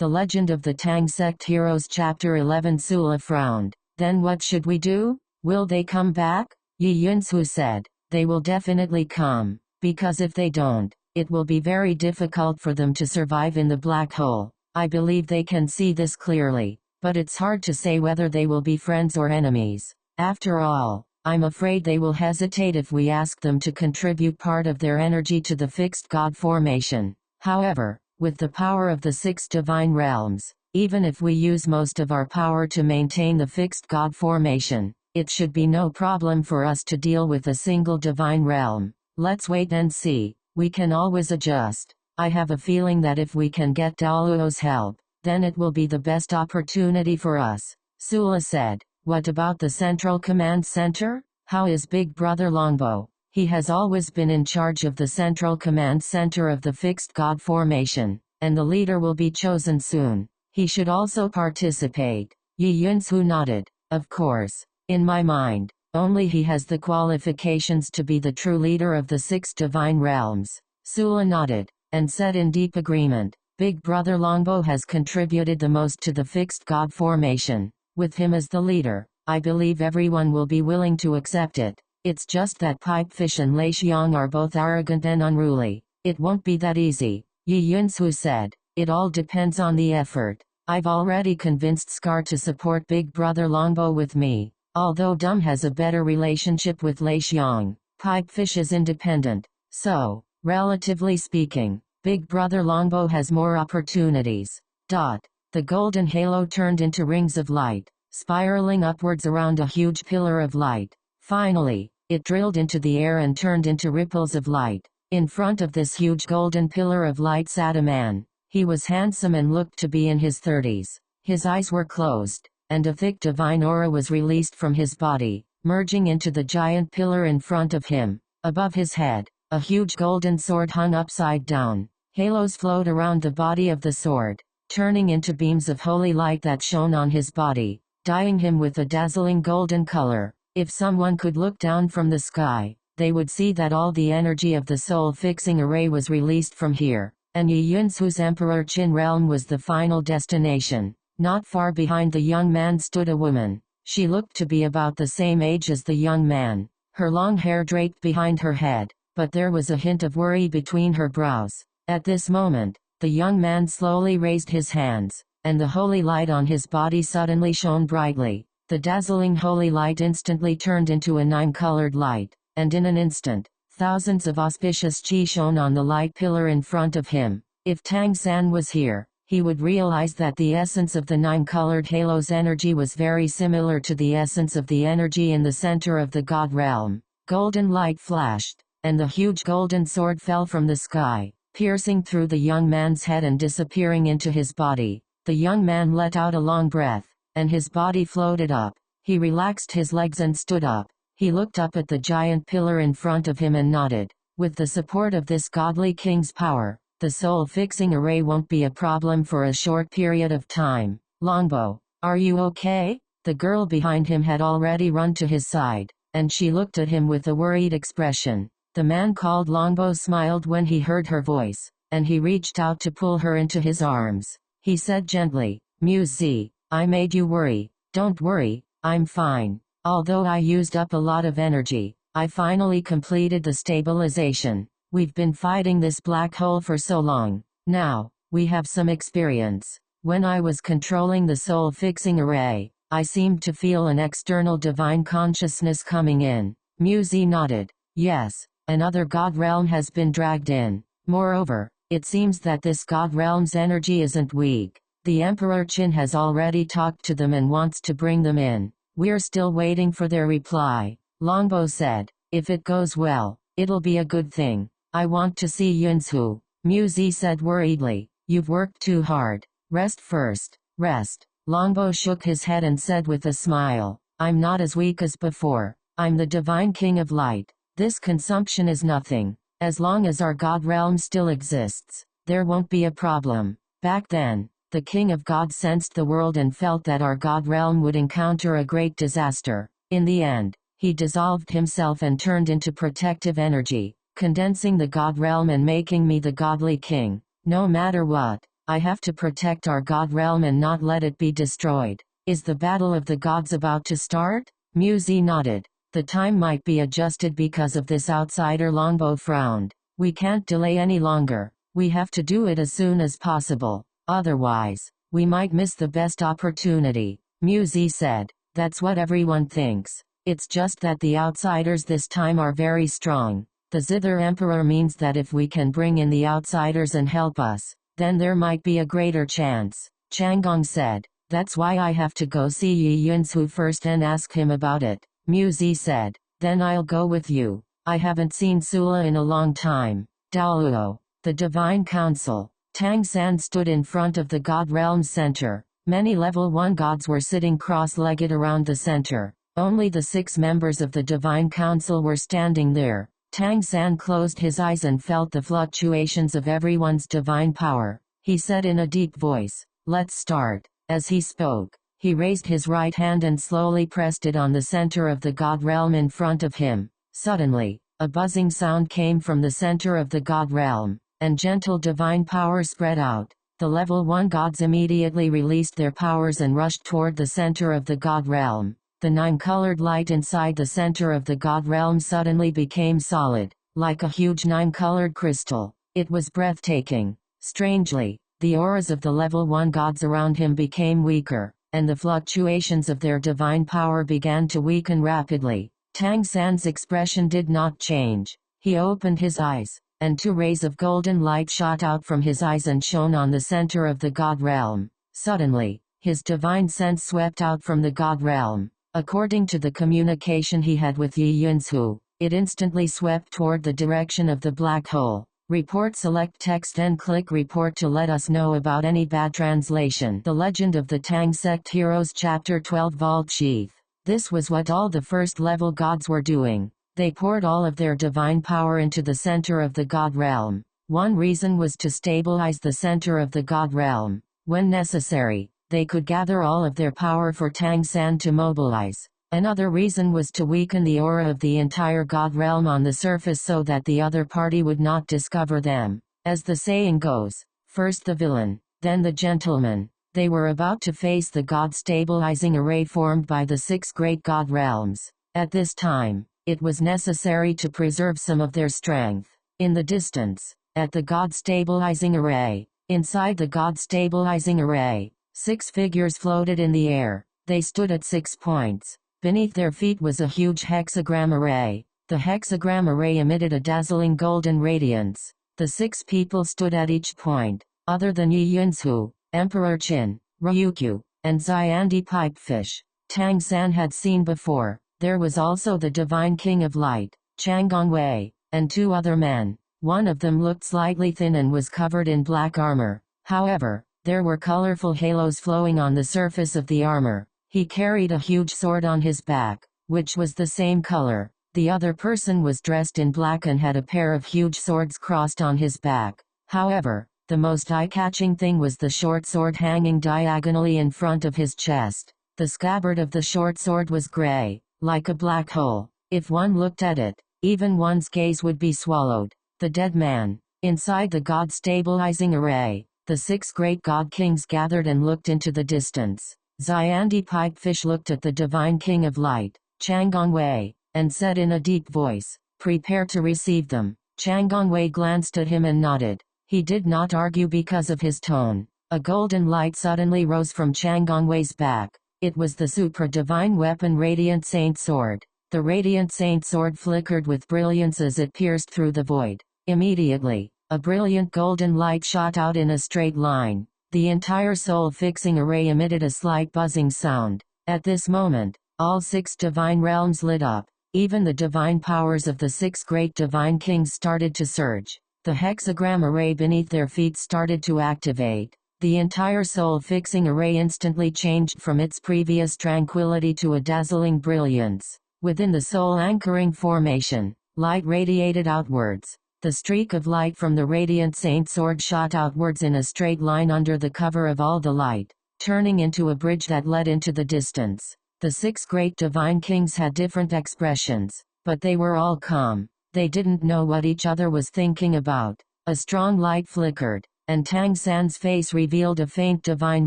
The Legend of the Tang Sect Heroes Chapter 11. Sula frowned. Then what should we do? Will they come back? Yi Yunsu said. They will definitely come, because if they don't, it will be very difficult for them to survive in the black hole. I believe they can see this clearly, but it's hard to say whether they will be friends or enemies. After all, I'm afraid they will hesitate if we ask them to contribute part of their energy to the fixed god formation. However, with the power of the 6 divine realms, even if we use most of our power to maintain the fixed god formation, it should be no problem for us to deal with a single divine realm. Let's wait and see. We can always adjust. I have a feeling that if we can get Daoluo's help, then it will be the best opportunity for us. Sula said. What about the Central Command Center? How is Big Brother Longbow? He has always been in charge of the Central Command Center of the Fixed God Formation, and the leader will be chosen soon. He should also participate. Yi Yunsu nodded. Of course. In my mind, only he has the qualifications to be the true leader of the 6 divine realms. Sula nodded, and said in deep agreement, Big Brother Longbow has contributed the most to the Fixed God Formation. With him as the leader, I believe everyone will be willing to accept it. It's just that Pipefish and Lei Xiong are both arrogant and unruly. It won't be that easy. Yi Yunsu said. It all depends on the effort. I've already convinced Scar to support Big Brother Longbow with me. Although Dum has a better relationship with Lei Xiong, Pipefish is independent. So, relatively speaking, Big Brother Longbow has more opportunities. The golden halo turned into rings of light, spiraling upwards around a huge pillar of light. Finally, it drilled into the air and turned into ripples of light. In front of this huge golden pillar of light sat a man. He was handsome and looked to be in his 30s. His eyes were closed, and a thick divine aura was released from his body, merging into the giant pillar in front of him. Above his head, a huge golden sword hung upside down. Halos flowed around the body of the sword, turning into beams of holy light that shone on his body, dyeing him with a dazzling golden color. If someone could look down from the sky, they would see that all the energy of the soul-fixing array was released from here, and Yi Yunsu's Emperor Qin realm was the final destination. Not far behind the young man stood a woman. She looked to be about the same age as the young man. Her long hair draped behind her head, but there was a hint of worry between her brows. At this moment, the young man slowly raised his hands, and the holy light on his body suddenly shone brightly. The dazzling holy light instantly turned into a 9-colored light, and in an instant, thousands of auspicious chi shone on the light pillar in front of him. If Tang San was here, he would realize that the essence of the 9-colored halo's energy was very similar to the essence of the energy in the center of the God realm. Golden light flashed, and the huge golden sword fell from the sky, piercing through the young man's head and disappearing into his body. The young man let out a long breath, and his body floated up. He relaxed his legs and stood up. He looked up at the giant pillar in front of him and nodded. With the support of this godly king's power, the soul-fixing array won't be a problem for a short period of time. Longbow, are you okay? The girl behind him had already run to his side, and she looked at him with a worried expression. The man called Longbow smiled when he heard her voice, and he reached out to pull her into his arms. He said gently, Muse, I made you worry. Don't worry, I'm fine. Although I used up a lot of energy, I finally completed the stabilization. We've been fighting this black hole for so long. Now, we have some experience. When I was controlling the soul-fixing array, I seemed to feel an external divine consciousness coming in. Muse nodded. Yes, another god realm has been dragged in. Moreover, it seems that this god realm's energy isn't weak. The Emperor Qin has already talked to them and wants to bring them in. We're still waiting for their reply. Longbow said, if it goes well, it'll be a good thing. I want to see Yunsu. Muse said worriedly, you've worked too hard. Rest first. Rest. Longbow shook his head and said with a smile, I'm not as weak as before. I'm the divine king of light. This consumption is nothing. As long as our god realm still exists, there won't be a problem. Back then, the king of God sensed the world and felt that our god realm would encounter a great disaster. In the end, he dissolved himself and turned into protective energy, condensing the god realm and making me the godly king. No matter what, I have to protect our god realm and not let it be destroyed. Is the battle of the gods about to start? Muzi nodded. The time might be adjusted because of this outsider. Longbow frowned. We can't delay any longer. We have to do it as soon as possible. Otherwise, we might miss the best opportunity. Muzi said. That's what everyone thinks. It's just that the outsiders this time are very strong. The Zither Emperor means that if we can bring in the outsiders and help us, then there might be a greater chance. Changgong said. That's why I have to go see Yi Yunsu first and ask him about it. Muzi said. Then I'll go with you. I haven't seen Sula in a long time. Daoluo. The Divine Council. Tang San stood in front of the God Realm Center. Many level 1 gods were sitting cross-legged around the center. Only the 6 members of the Divine Council were standing there. Tang San closed his eyes and felt the fluctuations of everyone's divine power. He said in a deep voice, "Let's start." As he spoke, he raised his right hand and slowly pressed it on the center of the God realm in front of him. Suddenly, a buzzing sound came from the center of the God realm, and gentle divine power spread out. The level 1 gods immediately released their powers and rushed toward the center of the God realm. The 9-colored light inside the center of the God realm suddenly became solid, like a huge 9-colored crystal. It was breathtaking. Strangely, the auras of the level 1 gods around him became weaker, and the fluctuations of their divine power began to weaken rapidly. Tang San's expression did not change. He opened his eyes, and 2 rays of golden light shot out from his eyes and shone on the center of the God realm. Suddenly, his divine sense swept out from the God realm. According to the communication he had with Yi Yunsu, it instantly swept toward the direction of the black hole. Report. Select text and click report to let us know about any bad translation. The Legend of the Tang Sect Heroes Chapter 12 Vault Sheath. This was what all the first level gods were doing. They poured all of their divine power into the center of the God realm. One reason was to stabilize the center of the God realm. When necessary, they could gather all of their power for Tang San to mobilize. Another reason was to weaken the aura of the entire God realm on the surface so that the other party would not discover them. As the saying goes, first the villain, then the gentleman. They were about to face the God-stabilizing array formed by the 6 great God realms. At this time, it was necessary to preserve some of their strength. In the distance, at the God-stabilizing array, inside the God-stabilizing array, 6 figures floated in the air. They stood at 6 points. Beneath their feet was a huge hexagram array. The hexagram array emitted a dazzling golden radiance. The 6 people stood at each point. Other than Yi Yunsu, Emperor Qin, Ryukyu, and Xiandi Pipefish, Tang San had seen before. There was also the Divine King of Light, Changgong Wei, and 2 other men. One of them looked slightly thin and was covered in black armor. However, there were colorful halos flowing on the surface of the armor. He carried a huge sword on his back, which was the same color. The other person was dressed in black and had a pair of huge swords crossed on his back. However, the most eye-catching thing was the short sword hanging diagonally in front of his chest. The scabbard of the short sword was gray, like a black hole. If one looked at it, even one's gaze would be swallowed. The dead man. Inside the God-stabilizing array, the 6 great God kings gathered and looked into the distance. Xiandi Pipefish looked at the Divine King of Light, Changgong Wei, and said in a deep voice, "Prepare to receive them." Changgong Wei glanced at him and nodded. He did not argue because of his tone. A golden light suddenly rose from Changgong Wei's back. It was the supra-divine weapon Radiant Saint Sword. The Radiant Saint Sword flickered with brilliance as it pierced through the void. Immediately, a brilliant golden light shot out in a straight line. The entire soul-fixing array emitted a slight buzzing sound. At this moment, all 6 divine realms lit up. Even the divine powers of the 6 great divine kings started to surge. The hexagram array beneath their feet started to activate. The entire soul-fixing array instantly changed from its previous tranquility to a dazzling brilliance. Within the soul-anchoring formation, light radiated outwards. The streak of light from the Radiant Saint Sword shot outwards in a straight line under the cover of all the light, turning into a bridge that led into the distance. The 6 great divine kings had different expressions, but they were all calm. They didn't know what each other was thinking about. A strong light flickered, and Tang San's face revealed a faint divine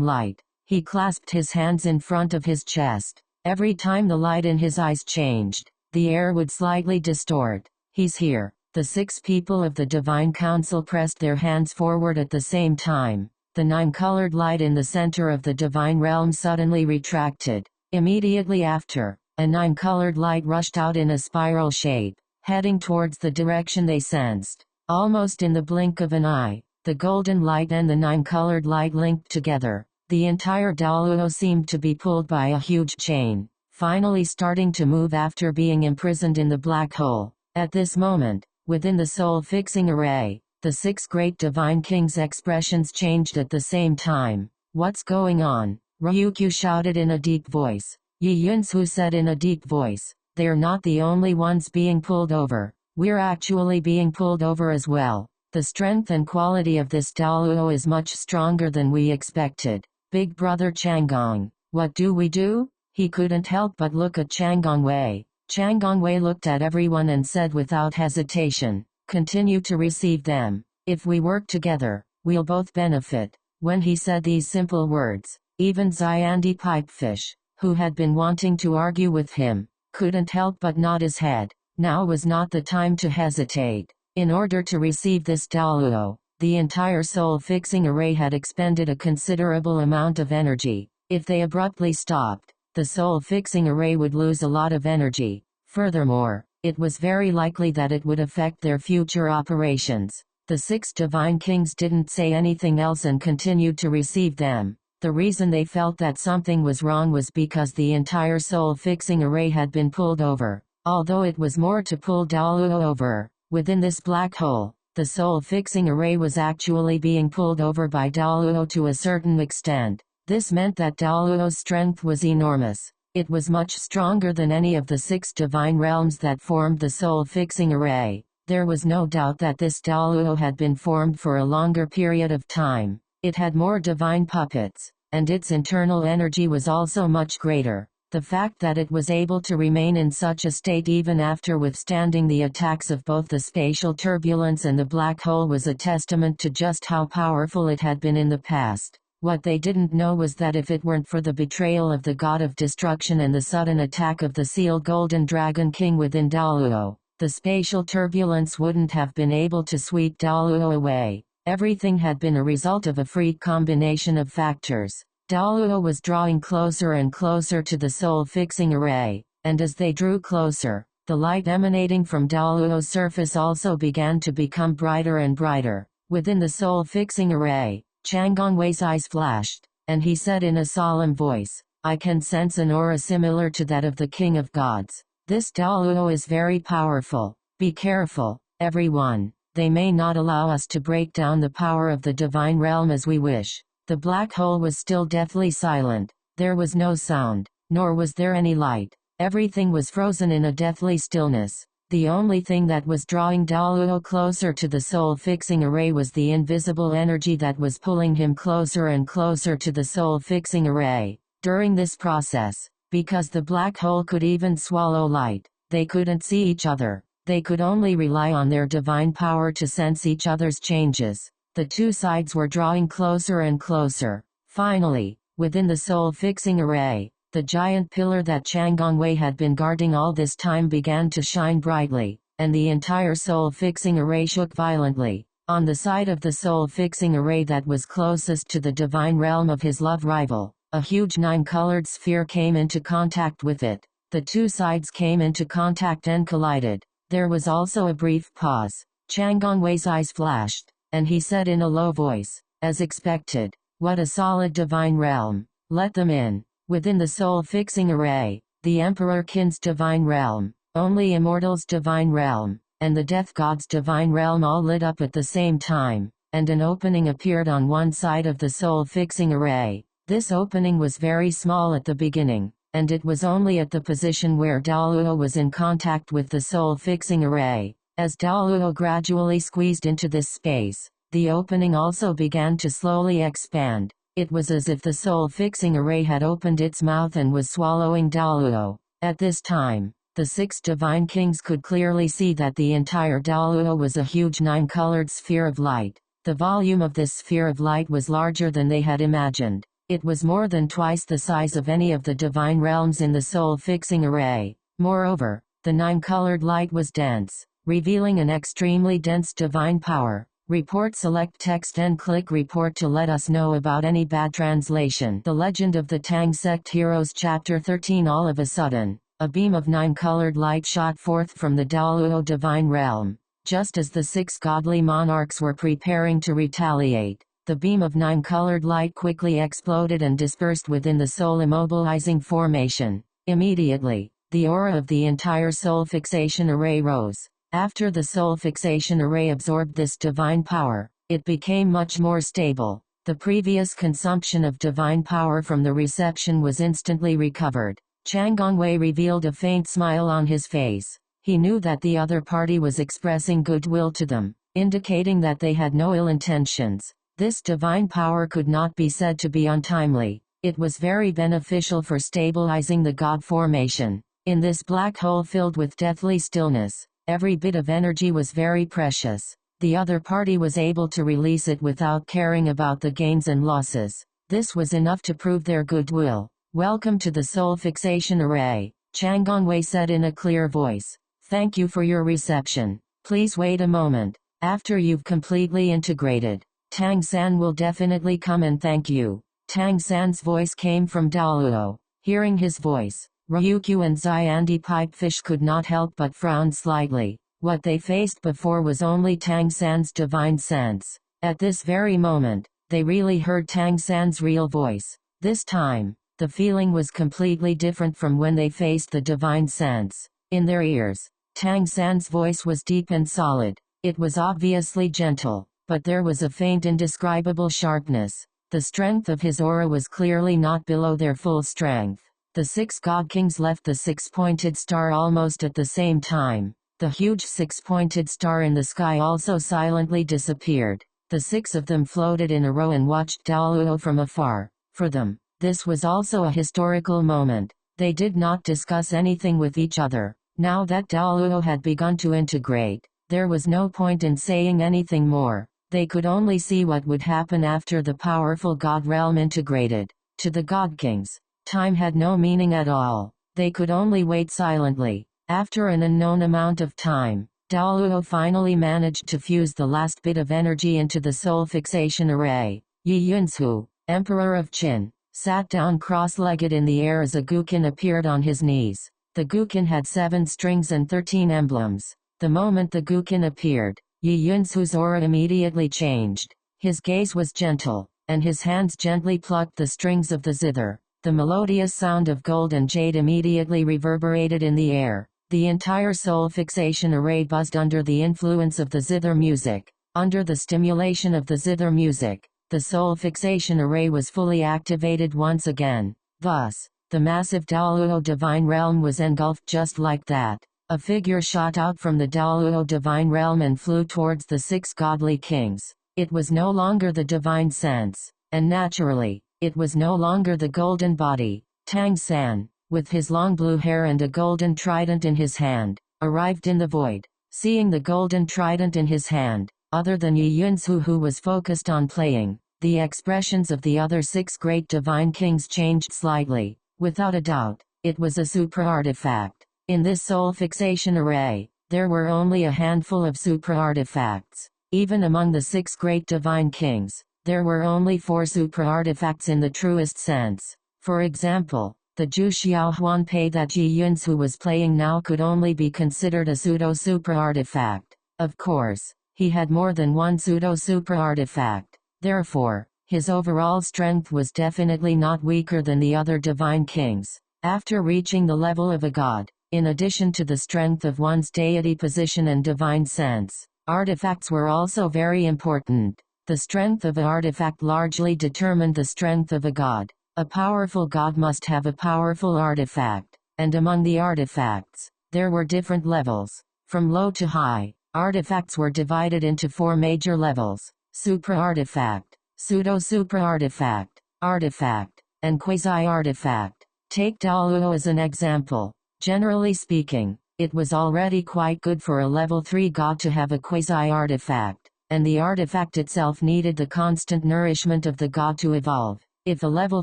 light. He clasped his hands in front of his chest. Every time the light in his eyes changed, the air would slightly distort. He's here. The 6 people of the Divine Council pressed their hands forward at the same time. The 9-colored light in the center of the Divine Realm suddenly retracted. Immediately after, a 9-colored light rushed out in a spiral shape, heading towards the direction they sensed. Almost in the blink of an eye, the golden light and the 9-colored light linked together. The entire Daluo seemed to be pulled by a huge chain, finally starting to move after being imprisoned in the black hole. At this moment, within the soul-fixing array, the 6 great divine kings' expressions changed at the same time. What's going on? Ryukyu shouted in a deep voice. Yi Yunsu said in a deep voice, they're not the only ones being pulled over. We're actually being pulled over as well. The strength and quality of this Daluo is much stronger than we expected. Big brother Changgong, what do we do? He couldn't help but look at Changgongwei. Changgongwei looked at everyone and said without hesitation, continue to receive them. If we work together, we'll both benefit. When he said these simple words, even Xiandi Pipefish, who had been wanting to argue with him, couldn't help but nod his head. Now was not the time to hesitate. In order to receive this Daluo, the entire soul-fixing array had expended a considerable amount of energy. If they abruptly stopped, the soul-fixing array would lose a lot of energy. Furthermore, it was very likely that it would affect their future operations. The 6 divine kings didn't say anything else and continued to receive them. The reason they felt that something was wrong was because the entire soul-fixing array had been pulled over. Although it was more to pull Daluo over, within this black hole, the soul-fixing array was actually being pulled over by Daluo to a certain extent. This meant that Daluo's strength was enormous. It was much stronger than any of the 6 divine realms that formed the soul-fixing array. There was no doubt that this Daluo had been formed for a longer period of time. It had more divine puppets, and its internal energy was also much greater. The fact that it was able to remain in such a state even after withstanding the attacks of both the spatial turbulence and the black hole was a testament to just how powerful it had been in the past. What they didn't know was that if it weren't for the betrayal of the god of destruction and the sudden attack of the sealed golden dragon king within Daluo, the spatial turbulence wouldn't have been able to sweep Daluo away. Everything had been a result of a freak combination of factors. Daluo was drawing closer and closer to the soul-fixing array, and as they drew closer, the light emanating from Daluo's surface also began to become brighter and brighter. Within the soul-fixing array, Changgongwei's eyes flashed, and he said in a solemn voice, I can sense an aura similar to that of the King of Gods. This Daluo is very powerful. Be careful, everyone. They may not allow us to break down the power of the divine realm as we wish. The black hole was still deathly silent. There was no sound, nor was there any light. Everything was frozen in a deathly stillness. The only thing that was drawing Daluo closer to the soul-fixing array was the invisible energy that was pulling him closer and closer to the soul-fixing array. During this process, because the black hole could even swallow light, they couldn't see each other. They could only rely on their divine power to sense each other's changes. The 2 sides were drawing closer and closer. Finally, within the soul-fixing array, the giant pillar that Changgongwei had been guarding all this time began to shine brightly, and the entire soul-fixing array shook violently. On the side of the soul-fixing array that was closest to the divine realm of his love rival, a huge 9-colored sphere came into contact with it. The 2 sides came into contact and collided. There was also a brief pause. Changgongwei's eyes flashed, and he said in a low voice, as expected, what a solid divine realm. Let them in. Within the soul-fixing array, the Emperor Qin's divine realm, only Immortal's divine realm, and the Death God's divine realm all lit up at the same time, and an opening appeared on one side of the soul-fixing array. This opening was very small at the beginning, and it was only at the position where Daluo was in contact with the soul-fixing array. As Daluo gradually squeezed into this space, the opening also began to slowly expand. It was as if the soul-fixing array had opened its mouth and was swallowing Daluo. At this time, the 6 divine kings could clearly see that the entire Daluo was a huge 9-colored sphere of light. The volume of this sphere of light was larger than they had imagined. It was more than twice the size of any of the divine realms in the soul-fixing array. Moreover, the nine-colored light was dense, revealing an extremely dense divine power. Report. Select text and click report to let us know about any bad translation. The Legend of the Tang Sect Heroes Chapter 13. All of a sudden, a beam of nine-colored light shot forth from the Daluo divine realm. Just as the six godly monarchs were preparing to retaliate, the beam of nine-colored light quickly exploded and dispersed within the soul-immobilizing formation. Immediately, the aura of the entire soul fixation array rose. After the soul fixation array absorbed this divine power, it became much more stable. The previous consumption of divine power from the reception was instantly recovered. Chang Gongwei revealed a faint smile on his face. He knew that the other party was expressing goodwill to them, indicating that they had no ill intentions. This divine power could not be said to be untimely. It was very beneficial for stabilizing the God formation. In this black hole filled with deathly stillness, every bit of energy was very precious. The other party was able to release it without caring about the gains and losses. This was enough to prove their goodwill. Welcome to the soul fixation array, Chang Gongwei said in a clear voice. Thank you for your reception. Please wait a moment. After you've completely integrated, Tang San will definitely come and thank you. Tang San's voice came from Daluo. Hearing his voice, Ryukyu and Xiandi Pipefish could not help but frown slightly. What they faced before was only Tang San's divine sense. At this very moment, they really heard Tang San's real voice. This time, the feeling was completely different from when they faced the divine sense. In their ears, Tang San's voice was deep and solid. It was obviously gentle, but there was a faint indescribable sharpness. The strength of his aura was clearly not below their full strength. The six god kings left the six-pointed star almost at the same time. The huge six-pointed star in the sky also silently disappeared. The six of them floated in a row and watched Daluo from afar. For them, this was also a historical moment. They did not discuss anything with each other. Now that Daluo had begun to integrate, there was no point in saying anything more. They could only see what would happen after the powerful god realm integrated. To the god kings, time had no meaning at all. They could only wait silently. After an unknown amount of time, Daluo finally managed to fuse the last bit of energy into the soul fixation array. Yi Yunsu, Emperor of Qin, sat down cross-legged in the air as a Guqin appeared on his knees. The Guqin had 7 strings and 13 emblems. The moment the Guqin appeared, Yi Yunsu's aura immediately changed. His gaze was gentle, and his hands gently plucked the strings of the zither. The melodious sound of gold and jade immediately reverberated in the air. The entire soul fixation array buzzed under the influence of the zither music. Under the stimulation of the zither music, the soul fixation array was fully activated once again. Thus, the massive Daluo divine realm was engulfed just like that. A figure shot out from the Daluo divine realm and flew towards the 6 godly kings. It was no longer the divine sense, and naturally, it was no longer the golden body. Tang San, with his long blue hair and a golden trident in his hand, arrived in the void. Seeing the golden trident in his hand, other than Yi Yunsu who was focused on playing, the expressions of the other 6 great divine kings changed slightly. Without a doubt, it was a super artifact. In this soul fixation array, there were only a handful of super artifacts. Even among the 6 great divine kings, there were only 4 super artifacts in the truest sense. For example, the Zhu Xiaohuan Pei that Yi Yunsu was playing now could only be considered a pseudo-super artifact. Of course, he had more than one pseudo-super artifact. Therefore, his overall strength was definitely not weaker than the other divine kings. After reaching the level of a god, in addition to the strength of one's deity position and divine sense, artifacts were also very important. The strength of an artifact largely determined the strength of a god. A powerful god must have a powerful artifact, and among the artifacts, there were different levels. From low to high, artifacts were divided into 4 major levels: super artifact, pseudo-super artifact, artifact, and quasi-artifact. Take Daluo as an example. Generally speaking, it was already quite good for a level 3 god to have a quasi-artifact, and the artifact itself needed the constant nourishment of the god to evolve. If a level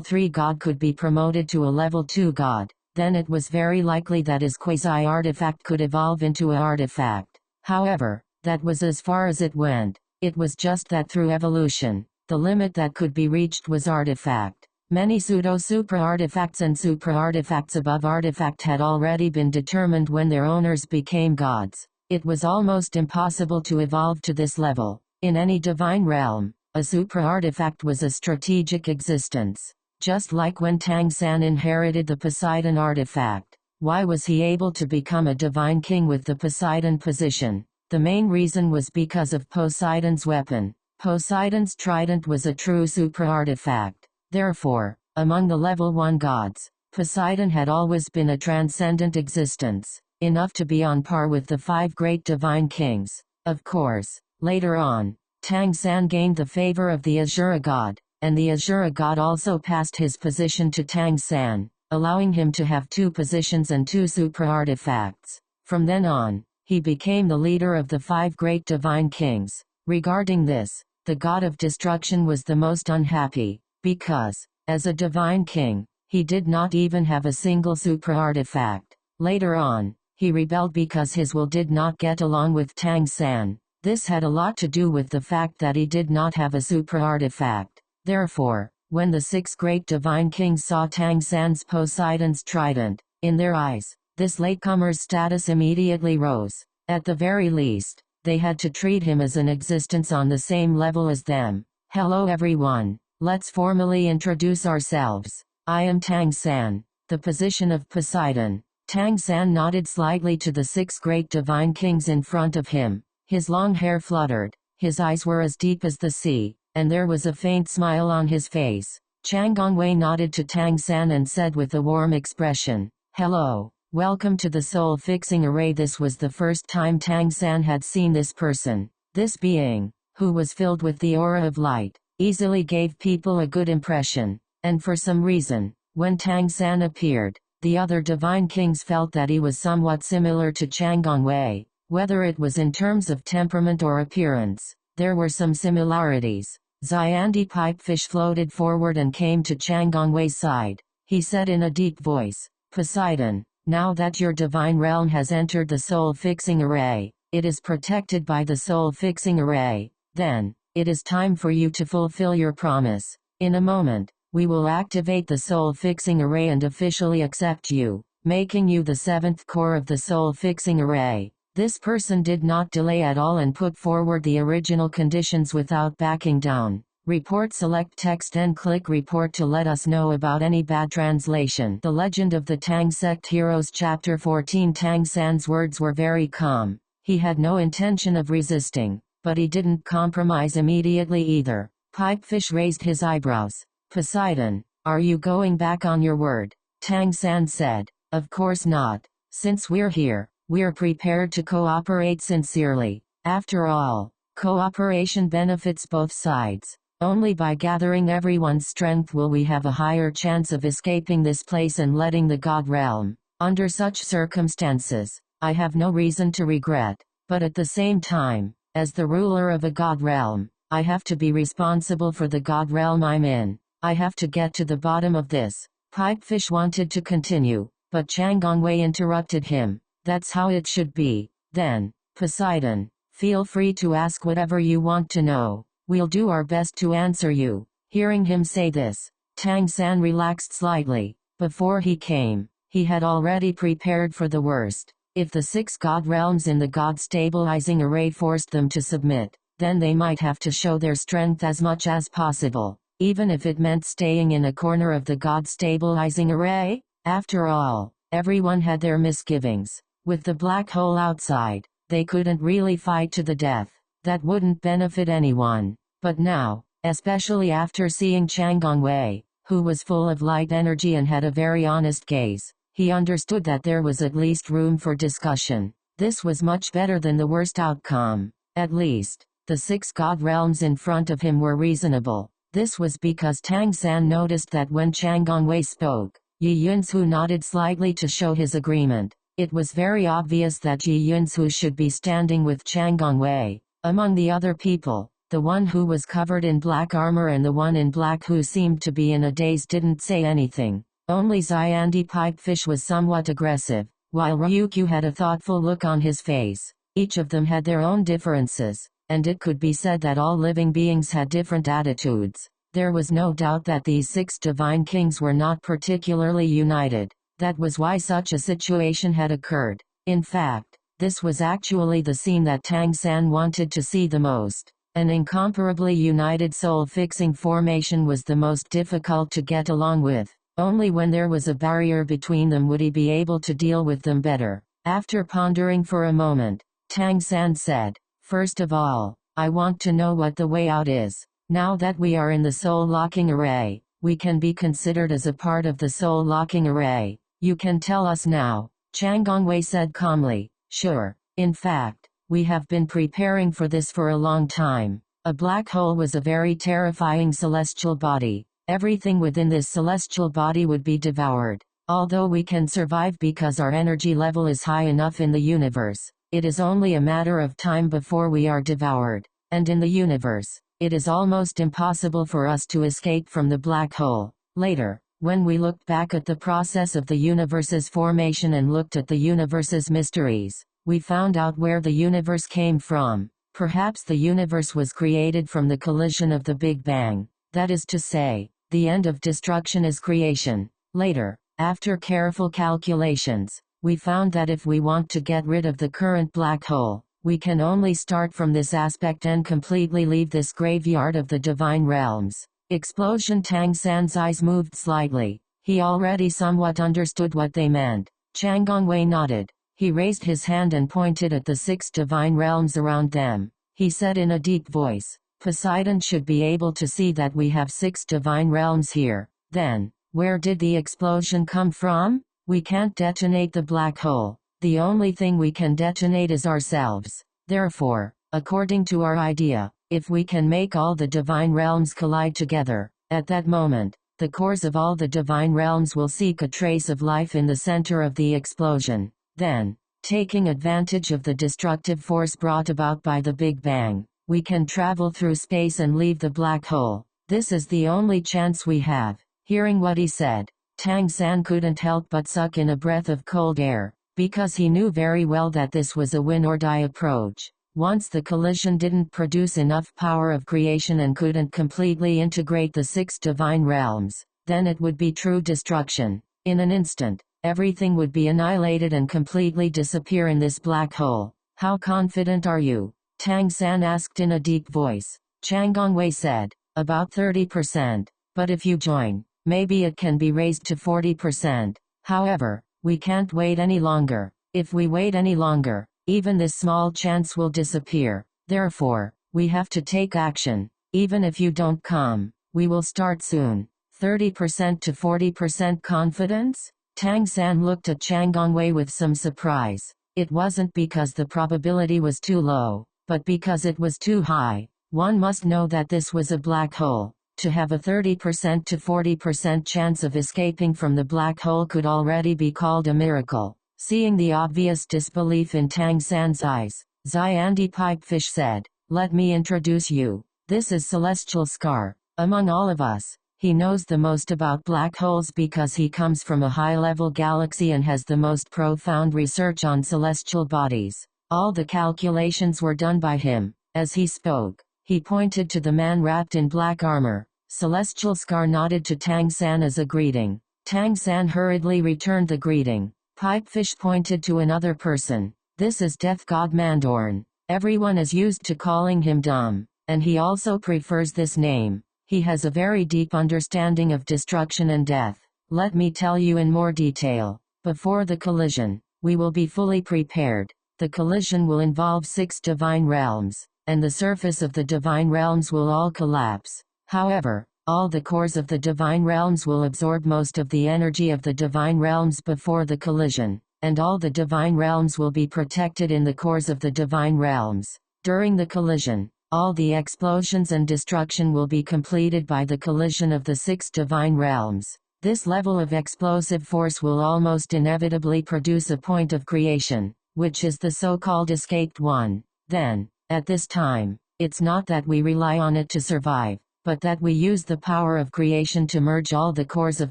3 god could be promoted to a level 2 god, then it was very likely that his quasi-artifact could evolve into an artifact. However, that was as far as it went. It was just that through evolution, the limit that could be reached was artifact. Many pseudo-supra artifacts and supra artifacts above artifact had already been determined when their owners became gods. It was almost impossible to evolve to this level. In any divine realm, a supra artifact was a strategic existence. Just like when Tang San inherited the Poseidon artifact. Why was he able to become a divine king with the Poseidon position? The main reason was because of Poseidon's weapon. Poseidon's trident was a true supra artifact. Therefore, among the level 1 gods, Poseidon had always been a transcendent existence, enough to be on par with the 5 great divine kings. Of course, later on, Tang San gained the favor of the Asura god, and the Asura god also passed his position to Tang San, allowing him to have 2 positions and 2 supra artifacts. From then on, he became the leader of the 5 great divine kings. Regarding this, the god of destruction was the most unhappy, because, as a divine king, he did not even have a single supra artifact. Later on, he rebelled because his will did not get along with Tang San. This had a lot to do with the fact that he did not have a supra artifact. Therefore, when the 6 great divine kings saw Tang San's Poseidon's trident, in their eyes, this latecomer's status immediately rose. At the very least, they had to treat him as an existence on the same level as them. Hello everyone, let's formally introduce ourselves. I am Tang San, the position of Poseidon. Tang San nodded slightly to the 6 great divine kings in front of him. His long hair fluttered, his eyes were as deep as the sea, and there was a faint smile on his face. Chang Gongwei nodded to Tang San and said with a warm expression, "Hello, welcome to the soul-fixing array." This was the first time Tang San had seen this person. This being, who was filled with the aura of light, easily gave people a good impression, and for some reason, when Tang San appeared, the other divine kings felt that he was somewhat similar to Chang Gongwei. Whether it was in terms of temperament or appearance, there were some similarities. Xiandi Pipefish floated forward and came to Chang Gongwei's side. He said in a deep voice, "Poseidon, now that your divine realm has entered the soul-fixing array, it is protected by the soul-fixing array, then, it is time for you to fulfill your promise. In a moment, we will activate the soul-fixing array and officially accept you, making you the 7th core of the soul-fixing array." This person did not delay at all and put forward the original conditions without backing down. Report. Select text and click report to let us know about any bad translation. The Legend of the Tang Sect Heroes Chapter 14. Tang San's words were very calm. He had no intention of resisting, but he didn't compromise immediately either. Pipefish raised his eyebrows. "Poseidon, are you going back on your word?" Tang San said, "Of course not. Since we're here, we're prepared to cooperate sincerely. After all, cooperation benefits both sides. Only by gathering everyone's strength will we have a higher chance of escaping this place and letting the God realm. Under such circumstances, I have no reason to regret, but at the same time, as the ruler of a God realm, I have to be responsible for the God realm I'm in. I have to get to the bottom of this." Pipefish wanted to continue, but Chang Gongwei interrupted him. "That's how it should be. Then, Poseidon, feel free to ask whatever you want to know. We'll do our best to answer you." Hearing him say this, Tang San relaxed slightly. Before he came, he had already prepared for the worst. If the 6 god realms in the god stabilizing array forced them to submit, then they might have to show their strength as much as possible, even if it meant staying in a corner of the god stabilizing array. After all, everyone had their misgivings. With the black hole outside, they couldn't really fight to the death. That wouldn't benefit anyone. But now, especially after seeing Chang Gongwei, who was full of light energy and had a very honest gaze, he understood that there was at least room for discussion. This was much better than the worst outcome. At least, the 6 god realms in front of him were reasonable. This was because Tang San noticed that when Chang Gongwei spoke, Yi Yunsu nodded slightly to show his agreement. It was very obvious that Yi Yunsu should be standing with Chang Gongwei. Among the other people, the one who was covered in black armor and the one in black who seemed to be in a daze didn't say anything. Only Xiandi Pipefish was somewhat aggressive, while Ryukyu had a thoughtful look on his face. Each of them had their own differences, and it could be said that all living beings had different attitudes. There was no doubt that these 6 divine kings were not particularly united. That was why such a situation had occurred. In fact, this was actually the scene that Tang-san wanted to see the most. An incomparably united soul-fixing formation was the most difficult to get along with. Only when there was a barrier between them would he be able to deal with them better. After pondering for a moment, Tang-san said, "First of all, I want to know what the way out is. Now that we are in the soul-locking array, we can be considered as a part of the soul-locking array. You can tell us now," Chang Gongwei said calmly. "Sure. In fact, we have been preparing for this for a long time." A black hole was a very terrifying celestial body. Everything within this celestial body would be devoured. Although we can survive because our energy level is high enough in the universe, it is only a matter of time before we are devoured. And in the universe, it is almost impossible for us to escape from the black hole. Later, when we looked back at the process of the universe's formation and looked at the universe's mysteries, we found out where the universe came from. Perhaps the universe was created from the collision of the Big Bang. That is to say, the end of destruction is creation. Later, after careful calculations, we found that if we want to get rid of the current black hole, we can only start from this aspect and completely leave this graveyard of the divine realms. Explosion. Tang-san's eyes moved slightly. He already somewhat understood what they meant. Chang Gongwei nodded. He raised his hand and pointed at the 6 divine realms around them. He said in a deep voice, "Poseidon should be able to see that we have 6 divine realms here." Then, where did the explosion come from? We can't detonate the black hole. The only thing we can detonate is ourselves. Therefore, according to our idea, if we can make all the divine realms collide together, at that moment, the cores of all the divine realms will seek a trace of life in the center of the explosion. Then, taking advantage of the destructive force brought about by the Big Bang, we can travel through space and leave the black hole. This is the only chance we have. Hearing what he said, Tang-san couldn't help but suck in a breath of cold air, because he knew very well that this was a win-or-die approach. Once the collision didn't produce enough power of creation and couldn't completely integrate the 6 divine realms, then it would be true destruction. In an instant, everything would be annihilated and completely disappear in this black hole. "How confident are you?" Tang-san asked in a deep voice. Chang Gongwei said, "About 30%, but if you join, maybe it can be raised to 40%. However, we can't wait any longer. If we wait any longer, even this small chance will disappear. Therefore, we have to take action. Even if you don't come, we will start soon." 30% to 40% confidence? Tang-san looked at Chang Gongwei with some surprise. It wasn't because the probability was too low, but because it was too high. One must know that this was a black hole. To have a 30% to 40% chance of escaping from the black hole could already be called a miracle. Seeing the obvious disbelief in Tang-san's eyes, Xiandi Pipefish said, "Let me introduce you. This is Celestial Scar. Among all of us, he knows the most about black holes because he comes from a high-level galaxy and has the most profound research on celestial bodies. All the calculations were done by him." As he spoke, he pointed to the man wrapped in black armor. Celestial Scar nodded to Tang-san as a greeting. Tang-san hurriedly returned the greeting. Pipefish pointed to another person. "This is Death God Mandorn. Everyone is used to calling him dumb, and he also prefers this name. He has a very deep understanding of destruction and death. Let me tell you in more detail. Before the collision, we will be fully prepared. The collision will involve 6 divine realms, and the surface of the divine realms will all collapse. However, all the cores of the divine realms will absorb most of the energy of the divine realms before the collision, and all the divine realms will be protected in the cores of the divine realms. During the collision, all the explosions and destruction will be completed by the collision of the 6 divine realms. This level of explosive force will almost inevitably produce a point of creation, which is the so-called escaped one. Then, At this time, it's not that we rely on it to survive, but that we use the power of creation to merge all the cores of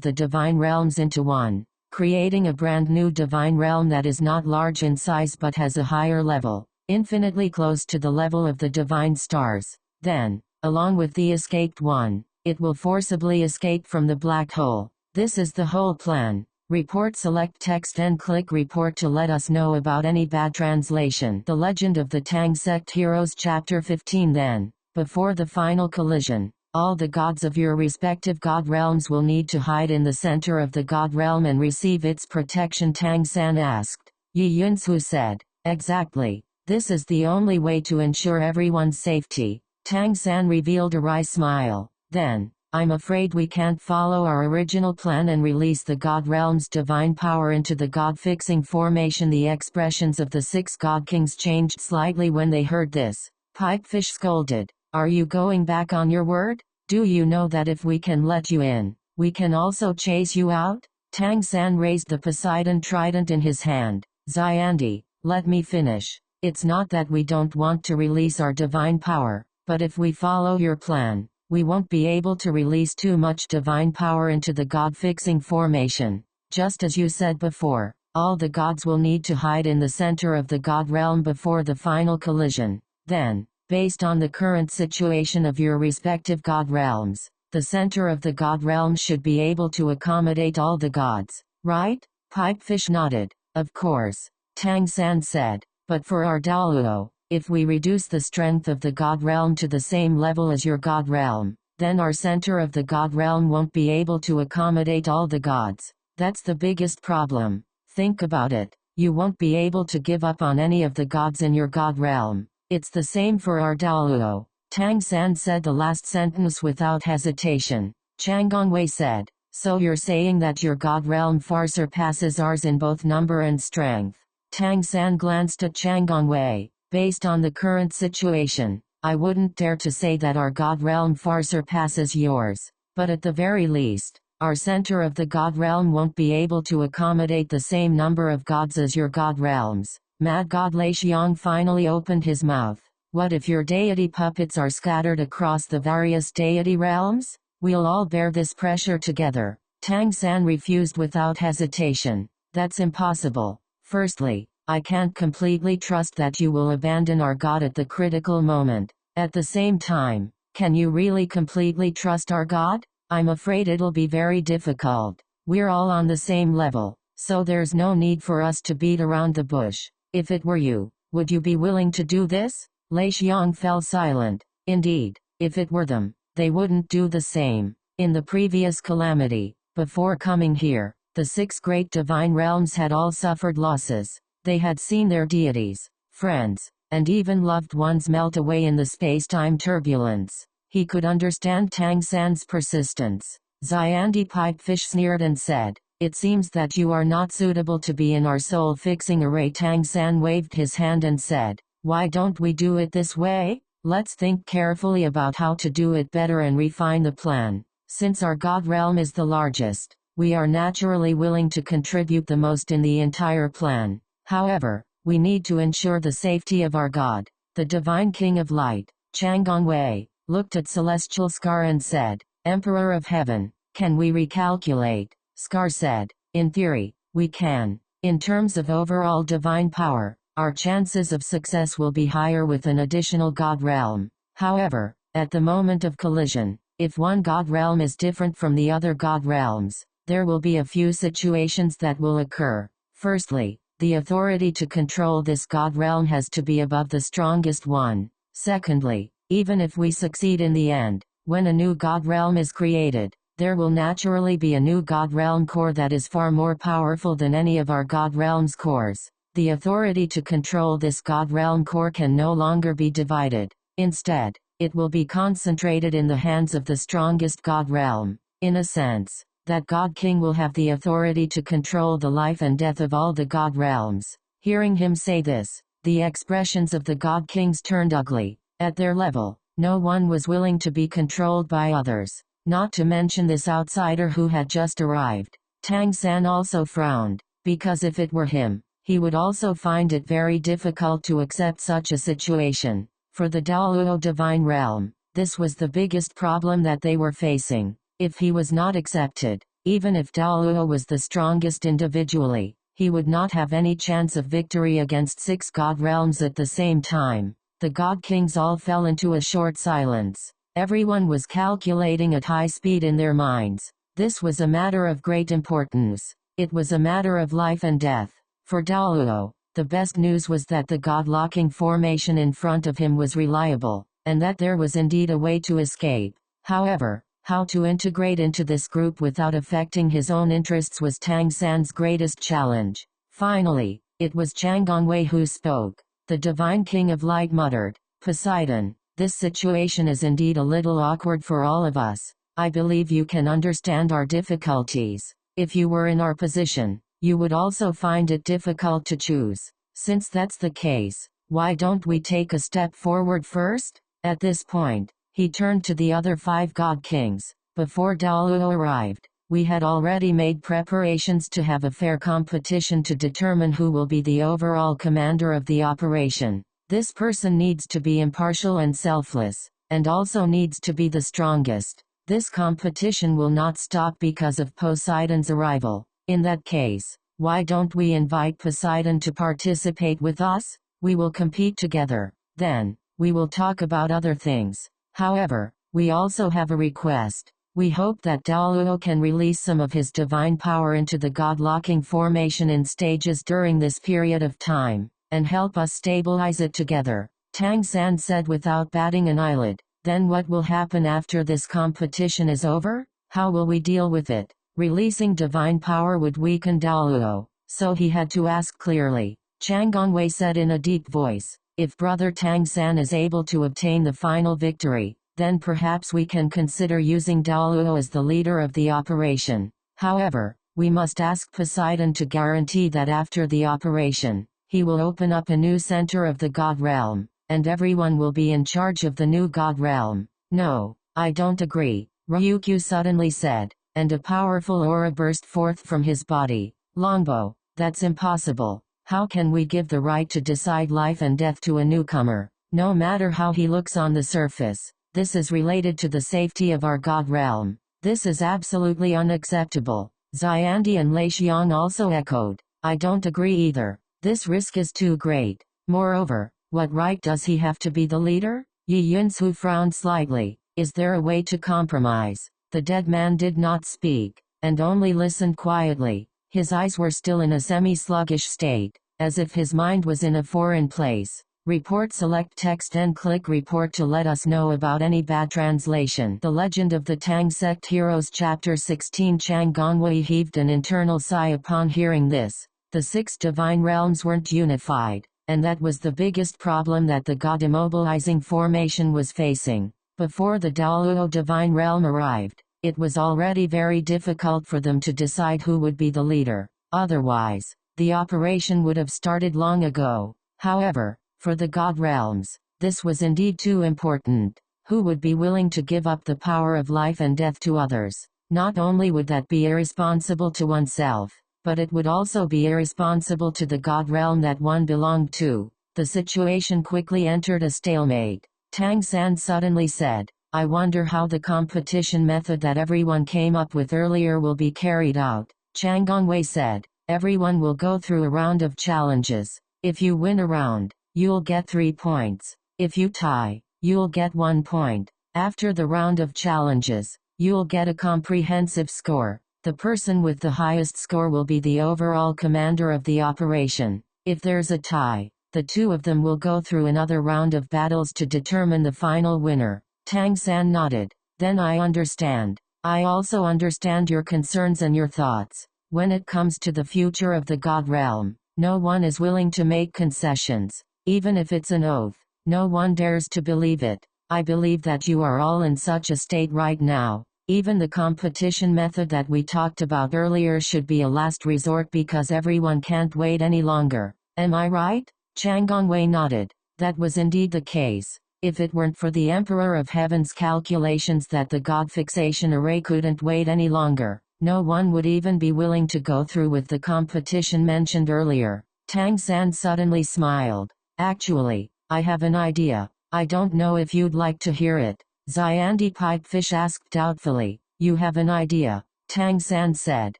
the divine realms into one, creating a brand new divine realm that is not large in size but has a higher level, infinitely close to the level of the divine stars. Then, along with the escaped one, it will forcibly escape from the black hole. This is the whole plan. Report, select text and click report to let us know about any bad translation. The Legend of the Tang Sect Heroes Chapter 15. Then, before the final collision, all the gods of your respective god realms will need to hide in the center of the god realm and receive its protection, Tang San asked. Yi Yunsu said, exactly. This is the only way to ensure everyone's safety. Tang San revealed a wry smile. Then, I'm afraid we can't follow our original plan and release the God Realm's divine power into the God-fixing formation. The expressions of the 6 God Kings changed slightly when they heard this. Pipefish scolded, are you going back on your word? Do you know that if we can let you in, we can also chase you out? Tang San raised the Poseidon trident in his hand. Xiandi, let me finish. It's not that we don't want to release our divine power, but if we follow your plan, we won't be able to release too much divine power into the God-fixing formation. Just as you said before, all the gods will need to hide in the center of the God realm before the final collision. Then, based on the current situation of your respective god realms, the center of the god realm should be able to accommodate all the gods, right? Pipefish nodded. Of course, Tang San said, but for our Daluo, if we reduce the strength of the God realm to the same level as your God realm, then our center of the God realm won't be able to accommodate all the gods. That's the biggest problem. Think about it. You won't be able to give up on any of the gods in your God realm. It's the same for our Daluo. Tang San said the last sentence without hesitation. Chang Gongwei said, so you're saying that your God realm far surpasses ours in both number and strength? Tang San glanced at Chang Gongwei. Based on the current situation, I wouldn't dare to say that our God realm far surpasses yours, but at the very least, our center of the God realm won't be able to accommodate the same number of gods as your God realms. Mad God Lei Xiong finally opened his mouth. What if your deity puppets are scattered across the various deity realms? We'll all bear this pressure together. Tang San refused without hesitation. That's impossible. Firstly, I can't completely trust that you will abandon our God at the critical moment. At the same time, can you really completely trust our God? I'm afraid it'll be very difficult. We're all on the same level, so there's no need for us to beat around the bush. If it were you, would you be willing to do this? Lei Xiong fell silent. Indeed, if it were them, they wouldn't do the same. In the previous calamity, before coming here, the 6 great divine realms had all suffered losses. They had seen their deities, friends, and even loved ones melt away in the space-time turbulence. He could understand Tang San's persistence. Xiandi Pipefish sneered and said, it seems that you are not suitable to be in our soul-fixing array. Tang San waved his hand and said, why don't we do it this way? Let's think carefully about how to do it better and refine the plan. Since our God realm is the largest, we are naturally willing to contribute the most in the entire plan. However, we need to ensure the safety of our God. The Divine King of Light, Chang Gongwei, looked at Celestial Scar and said, Emperor of Heaven, can we recalculate? Scar said, in theory, we can. In terms of overall divine power, our chances of success will be higher with an additional God realm. However, at the moment of collision, if one God realm is different from the other God realms, there will be a few situations that will occur. Firstly, the authority to control this God realm has to be above the strongest one. Secondly, even if we succeed in the end, when a new God realm is created, there will naturally be a new God realm core that is far more powerful than any of our God realm's cores. The authority to control this God realm core can no longer be divided. Instead, it will be concentrated in the hands of the strongest God realm. In a sense, that God King will have the authority to control the life and death of all the God realms. Hearing him say this, the expressions of the God Kings turned ugly. At their level, no one was willing to be controlled by others, not to mention this outsider who had just arrived. Tang San also frowned, because if it were him, he would also find it very difficult to accept such a situation. For the Daluo divine realm, this was the biggest problem that they were facing. If he was not accepted, even if Daluo was the strongest individually, he would not have any chance of victory against 6 god realms at the same time. The god kings all fell into a short silence. Everyone was calculating at high speed in their minds. This was a matter of great importance. It was a matter of life and death. For Daluo, the best news was that the god-locking formation in front of him was reliable, and that there was indeed a way to escape. However, how to integrate into this group without affecting his own interests was Tang San's greatest challenge. Finally, it was Chang Gongwei who spoke. The divine king of light muttered, "Poseidon, this situation is indeed a little awkward for all of us. I believe you can understand our difficulties. If you were in our position, you would also find it difficult to choose. Since that's the case, why don't we take a step forward first?" At this point, he turned to the other 5 god kings. Before Daluo arrived, we had already made preparations to have a fair competition to determine who will be the overall commander of the operation. This person needs to be impartial and selfless, and also needs to be the strongest. This competition will not stop because of Poseidon's arrival. In that case, why don't we invite Poseidon to participate with us? We will compete together. Then, we will talk about other things. However, we also have a request. We hope that Daluo can release some of his divine power into the god-locking formation in stages during this period of time, and help us stabilize it together. Tang San said without batting an eyelid. Then what will happen after this competition is over? How will we deal with it? Releasing divine power would weaken Daluo, so he had to ask clearly. Chang Gongwei said in a deep voice, "If Brother Tang San is able to obtain the final victory, then perhaps we can consider using Daluo as the leader of the operation. However, we must ask Poseidon to guarantee that after the operation, he will open up a new center of the god realm, and everyone will be in charge of the new god realm." "No, I don't agree," Ryukyu suddenly said, and a powerful aura burst forth from his body. "Longbow, that's impossible. How can we give the right to decide life and death to a newcomer, no matter how he looks on the surface? This is related to the safety of our god realm. This is absolutely unacceptable." Xiandi and Lei Xiang also echoed, "I don't agree either. This risk is too great. Moreover, what right does he have to be the leader?" Yi Yunsu frowned slightly. "Is there a way to compromise?" The dead man did not speak, and only listened quietly. His eyes were still in a semi-sluggish state, as if his mind was in a foreign place. Report. Select text and click report to let us know about any bad translation. The Legend of the Tang Sect Heroes Chapter 16. Chang Gongwei heaved an internal sigh upon hearing this. The 6 divine realms weren't unified, and that was the biggest problem that the god immobilizing formation was facing. Before the Daluo divine realm arrived, it was already very difficult for them to decide who would be the leader. Otherwise, the operation would have started long ago. However, for the god realms, this was indeed too important. Who would be willing to give up the power of life and death to others? Not only would that be irresponsible to oneself, but it would also be irresponsible to the god realm that one belonged to. The situation quickly entered a stalemate. Tang San suddenly said, "I wonder how the competition method that everyone came up with earlier will be carried out." Chang Gongwei said, "Everyone will go through a round of challenges. If you win a round, you'll get 3 points. If you tie, you'll get 1 point. After the round of challenges, you'll get a comprehensive score. The person with the highest score will be the overall commander of the operation. If there's a tie, the 2 of them will go through another round of battles to determine the final winner." Tang San nodded. "Then I understand. I also understand your concerns and your thoughts. When it comes to the future of the god realm, no one is willing to make concessions. Even if it's an oath, no one dares to believe it. I believe that you are all in such a state right now. Even the competition method that we talked about earlier should be a last resort because everyone can't wait any longer. Am I right?" Chang Gongwei nodded. That was indeed the case. If it weren't for the Emperor of Heaven's calculations that the God fixation array couldn't wait any longer, no one would even be willing to go through with the competition mentioned earlier. Tang San suddenly smiled. "Actually, I have an idea. I don't know if you'd like to hear it. Xiandi Pipefish asked doubtfully. You have an idea? Tang San said.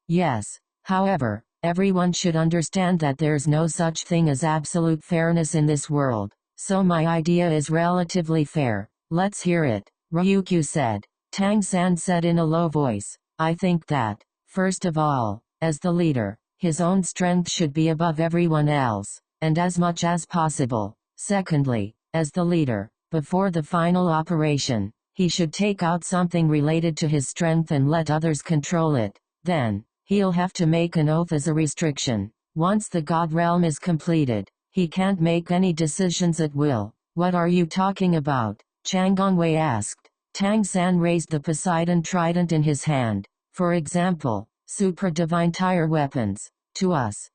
Yes. However, everyone should understand that there's no such thing as absolute fairness in this world. So my idea is relatively fair. Let's hear it. Ryukyu said. Tang San said in a low voice. I think that, first of all, as the leader, his own strength should be above everyone else, and as much as possible. Secondly, as the leader, before the final operation, he should take out something related to his strength and let others control it. Then, he'll have to make an oath as a restriction. Once the God Realm is completed, he can't make any decisions at will. What are you talking about? Chang Gongwei asked. Tang San raised the Poseidon trident in his hand. For example, Super Divine Tire weapons. To us,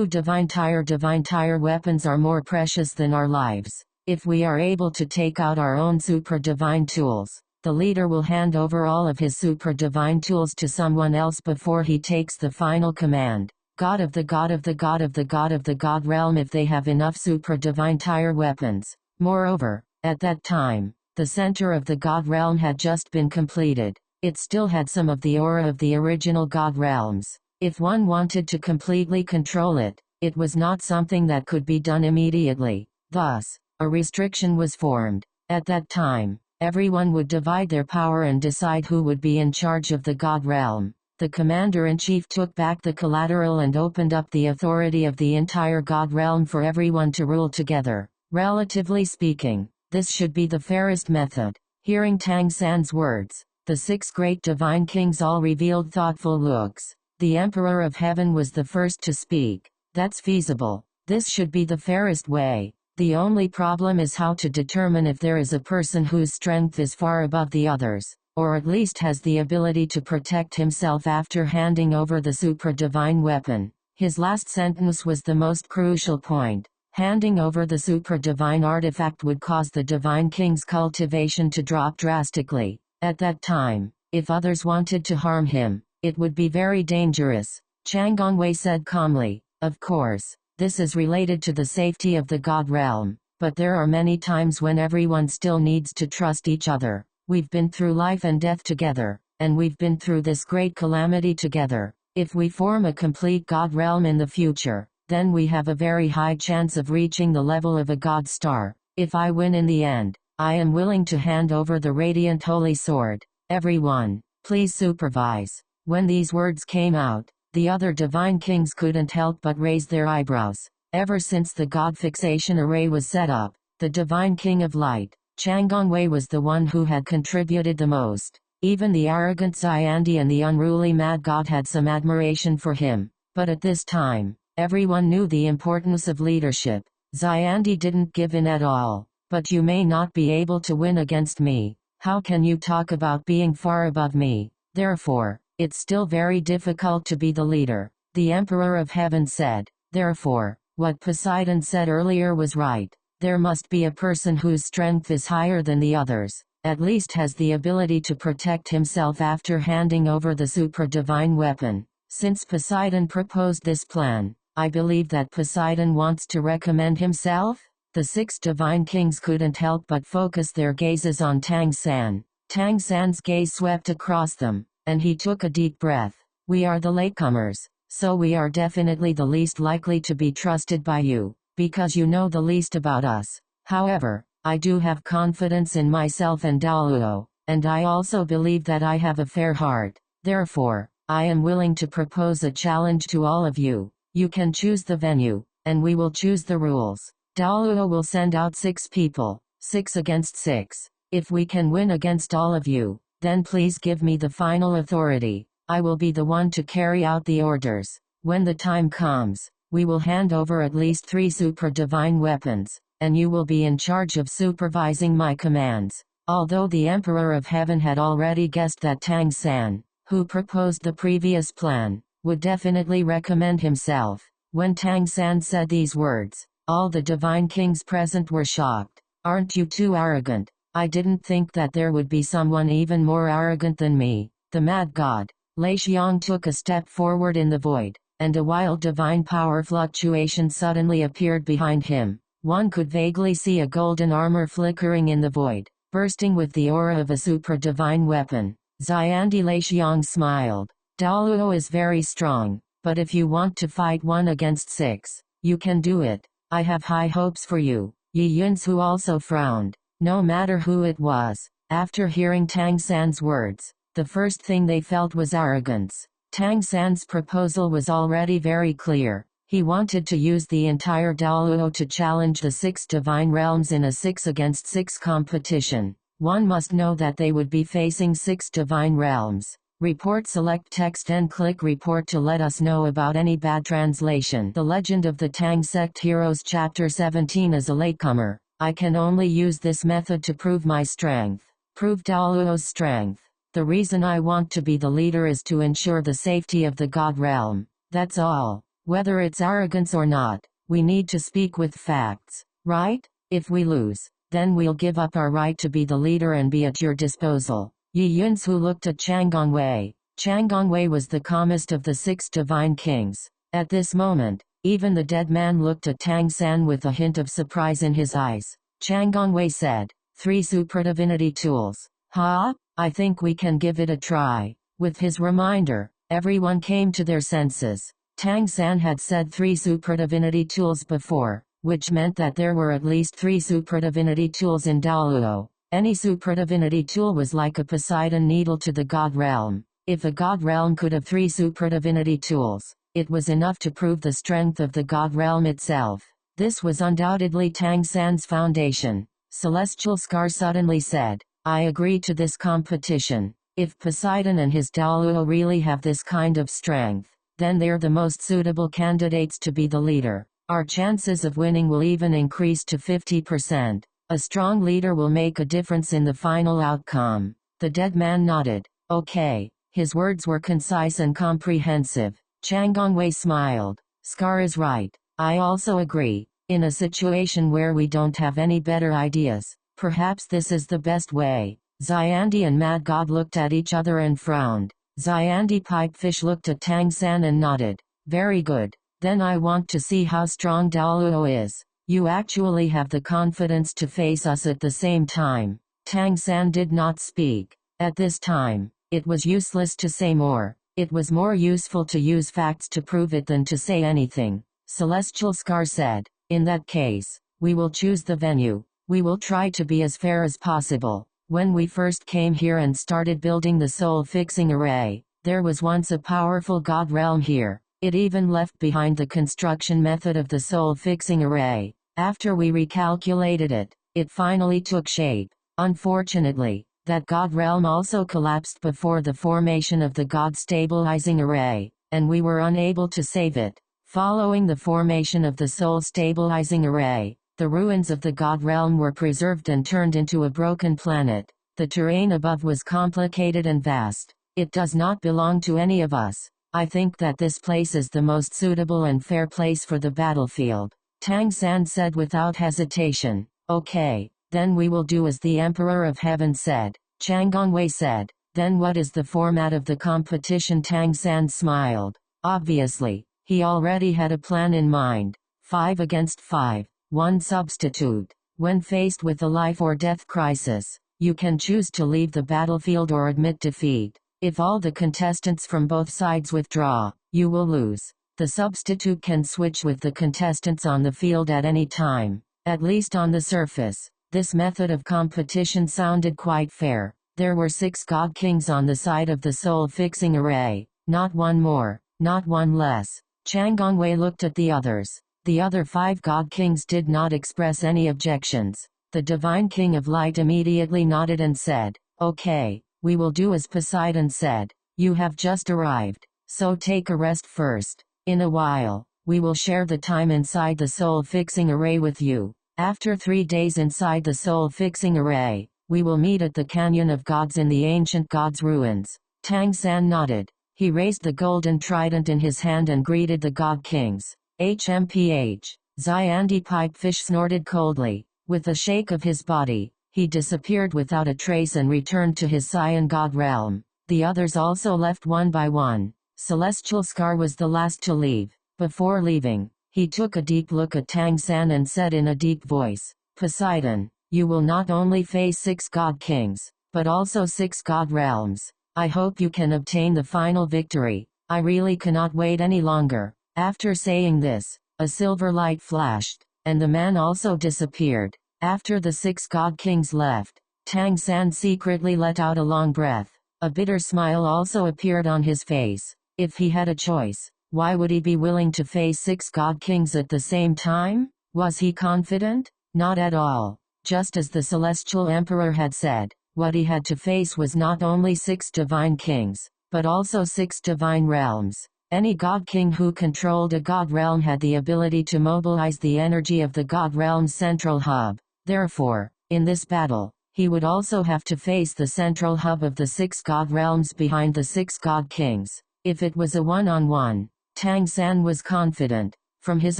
Divine Tire weapons are more precious than our lives. If we are able to take out our own Super Divine tools, the leader will hand over all of his Super Divine tools to someone else before he takes the final command. God of the God of the God of the God of the God Realm if they have enough Super Divine Tire weapons. Moreover, at that time, the center of the God Realm had just been completed. It still had some of the aura of the original God Realms. If one wanted to completely control it, it was not something that could be done immediately. Thus, a restriction was formed. At that time, everyone would divide their power and decide who would be in charge of the God Realm. The Commander-in-Chief took back the collateral and opened up the authority of the entire God Realm for everyone to rule together. Relatively speaking, this should be the fairest method. Hearing Tang San's words, the 6 great divine kings all revealed thoughtful looks. The Emperor of Heaven was the first to speak. That's feasible. This should be the fairest way. The only problem is how to determine if there is a person whose strength is far above the others, or at least has the ability to protect himself after handing over the super divine weapon. His last sentence was the most crucial point. Handing over the super divine artifact would cause the divine king's cultivation to drop drastically. At that time, if others wanted to harm him, it would be very dangerous. Chang Gongwei said calmly. Of course, this is related to the safety of the God Realm, but there are many times when everyone still needs to trust each other. We've been through life and death together, and we've been through this great calamity together. If we form a complete God Realm in the future, then we have a very high chance of reaching the level of a God Star. If I win in the end, I am willing to hand over the Radiant Holy Sword. Everyone, please supervise. When these words came out, the other divine kings couldn't help but raise their eyebrows. Ever since the God Fixation Array was set up, the divine king of light, Chang Gongwei was the one who had contributed the most. Even the arrogant Xiandi and the unruly Mad God had some admiration for him. But at this time, everyone knew the importance of leadership. Xiandi didn't give in at all. But you may not be able to win against me. How can you talk about being far above me? Therefore, it's still very difficult to be the leader. The Emperor of Heaven said. Therefore, what Poseidon said earlier was right. There must be a person whose strength is higher than the others, at least has the ability to protect himself after handing over the super divine weapon. Since Poseidon proposed this plan, I believe that Poseidon wants to recommend himself? The 6 divine kings couldn't help but focus their gazes on Tang San. Tang San's gaze swept across them, and he took a deep breath. We are the latecomers, so we are definitely the least likely to be trusted by you, because you know the least about us. However, I do have confidence in myself and Daoluo, and I also believe that I have a fair heart. Therefore, I am willing to propose a challenge to all of you. You can choose the venue, and we will choose the rules. Daoluo will send out 6 people, 6 against 6. If we can win against all of you, then please give me the final authority. I will be the one to carry out the orders. When the time comes, we will hand over at least 3 super divine weapons, and you will be in charge of supervising my commands. Although the Emperor of Heaven had already guessed that Tang San, who proposed the previous plan, would definitely recommend himself. When Tang San said these words, all the divine kings present were shocked. Aren't you too arrogant? I didn't think that there would be someone even more arrogant than me. The Mad God. Lei Xiong took a step forward in the void, and a wild divine power fluctuation suddenly appeared behind him. One could vaguely see a golden armor flickering in the void, bursting with the aura of a super-divine weapon. Xiandi Leixiong smiled. Daluo is very strong, but if you want to fight 1 against 6, you can do it. I have high hopes for you. Yi Yunsu also frowned. No matter who it was, after hearing Tang San's words, the first thing they felt was arrogance. Tang San's proposal was already very clear. He wanted to use the entire Daluo to challenge the 6 divine realms in a 6 against 6 competition. One must know that they would be facing 6 divine realms. Report. Select text and click report to let us know about any bad translation. The Legend of the Tang Sect Heroes Chapter 17. As a latecomer, I can only use this method to prove my strength. Prove Daluo's strength. The reason I want to be the leader is to ensure the safety of the God realm. That's all. Whether it's arrogance or not, we need to speak with facts, right? If we lose, then we'll give up our right to be the leader and be at your disposal. Yi Yunsu looked at Chang Gongwei. Chang Gongwei was the calmest of the 6 divine kings. At this moment, even the dead man looked at Tang San with a hint of surprise in his eyes. Chang Gongwei said, 3 superdivinity tools. Huh? I think we can give it a try. With his reminder, everyone came to their senses. Tang San had said 3 superdivinity tools before, which meant that there were at least 3 superdivinity tools in Daluo. Any superdivinity tool was like a Poseidon needle to the god realm. If a god realm could have 3 superdivinity tools, it was enough to prove the strength of the god realm itself. This was undoubtedly Tang San's foundation. Celestial Scar suddenly said, I agree to this competition. If Poseidon and his Daluo really have this kind of strength, then they're the most suitable candidates to be the leader. Our chances of winning will even increase to 50%. A strong leader will make a difference in the final outcome. The dead man nodded. Okay. His words were concise and comprehensive. Chang Gongwei smiled. Scar is right. I also agree. In a situation where we don't have any better ideas, perhaps this is the best way. Xiandi and Mad God looked at each other and frowned. Xiandi Pipefish looked at Tang San and nodded. Very good. Then I want to see how strong Daluo is. You actually have the confidence to face us at the same time. Tang San did not speak. At this time, it was useless to say more. It was more useful to use facts to prove it than to say anything. Celestial Scar said, in that case, we will choose the venue. We will try to be as fair as possible. When we first came here and started building the soul-fixing array, there was once a powerful god realm here. It even left behind the construction method of the soul-fixing array. After we recalculated it, it finally took shape. Unfortunately, that god realm also collapsed before the formation of the god stabilizing array, and we were unable to save it. Following the formation of the soul stabilizing array, the ruins of the god realm were preserved and turned into a broken planet. The terrain above was complicated and vast. It does not belong to any of us. I think that this place is the most suitable and fair place for the battlefield. Tang San said without hesitation. Okay, then we will do as the Emperor of Heaven said. Chang Gongwei said. Then what is the format of the competition? Tang San smiled. Obviously, he already had a plan in mind. 5 against 5, 1 substitute. When faced with a life or death crisis, you can choose to leave the battlefield or admit defeat. If all the contestants from both sides withdraw, you will lose. The substitute can switch with the contestants on the field at any time, at least on the surface. This method of competition sounded quite fair. There were 6 god kings on the side of the soul-fixing array, not one more, not one less. Chang Gongwei looked at the others. The other 5 god kings did not express any objections. The divine king of light immediately nodded and said, okay, we will do as Poseidon said. You have just arrived, so take a rest first. In a while, we will share the time inside the soul-fixing array with you. After 3 days inside the soul-fixing array, we will meet at the Canyon of Gods in the ancient gods' ruins. Tang San nodded. He raised the golden trident in his hand and greeted the god kings. HMPH. Xiandi Pipefish snorted coldly. With a shake of his body, he disappeared without a trace and returned to his Cyan god realm. The others also left one by one. Celestial Scar was the last to leave. Before leaving, He took a deep look at Tang San and said in a deep voice, Poseidon, you will not only face 6 god kings, but also 6 god realms. I hope you can obtain the final victory. I really cannot wait any longer. After saying this, a silver light flashed, and the man also disappeared. After the 6 god kings left, Tang San secretly let out a long breath. A bitter smile also appeared on his face. If he had a choice, why would he be willing to face 6 god kings at the same time? Was he confident? Not at all. Just as the celestial emperor had said, what he had to face was not only 6 divine kings, but also 6 divine realms. Any god king who controlled a god realm had the ability to mobilize the energy of the god realm's central hub. Therefore, in this battle, he would also have to face the central hub of the 6 god realms behind the 6 god kings. If it was a one-on-one, Tang San was confident. From his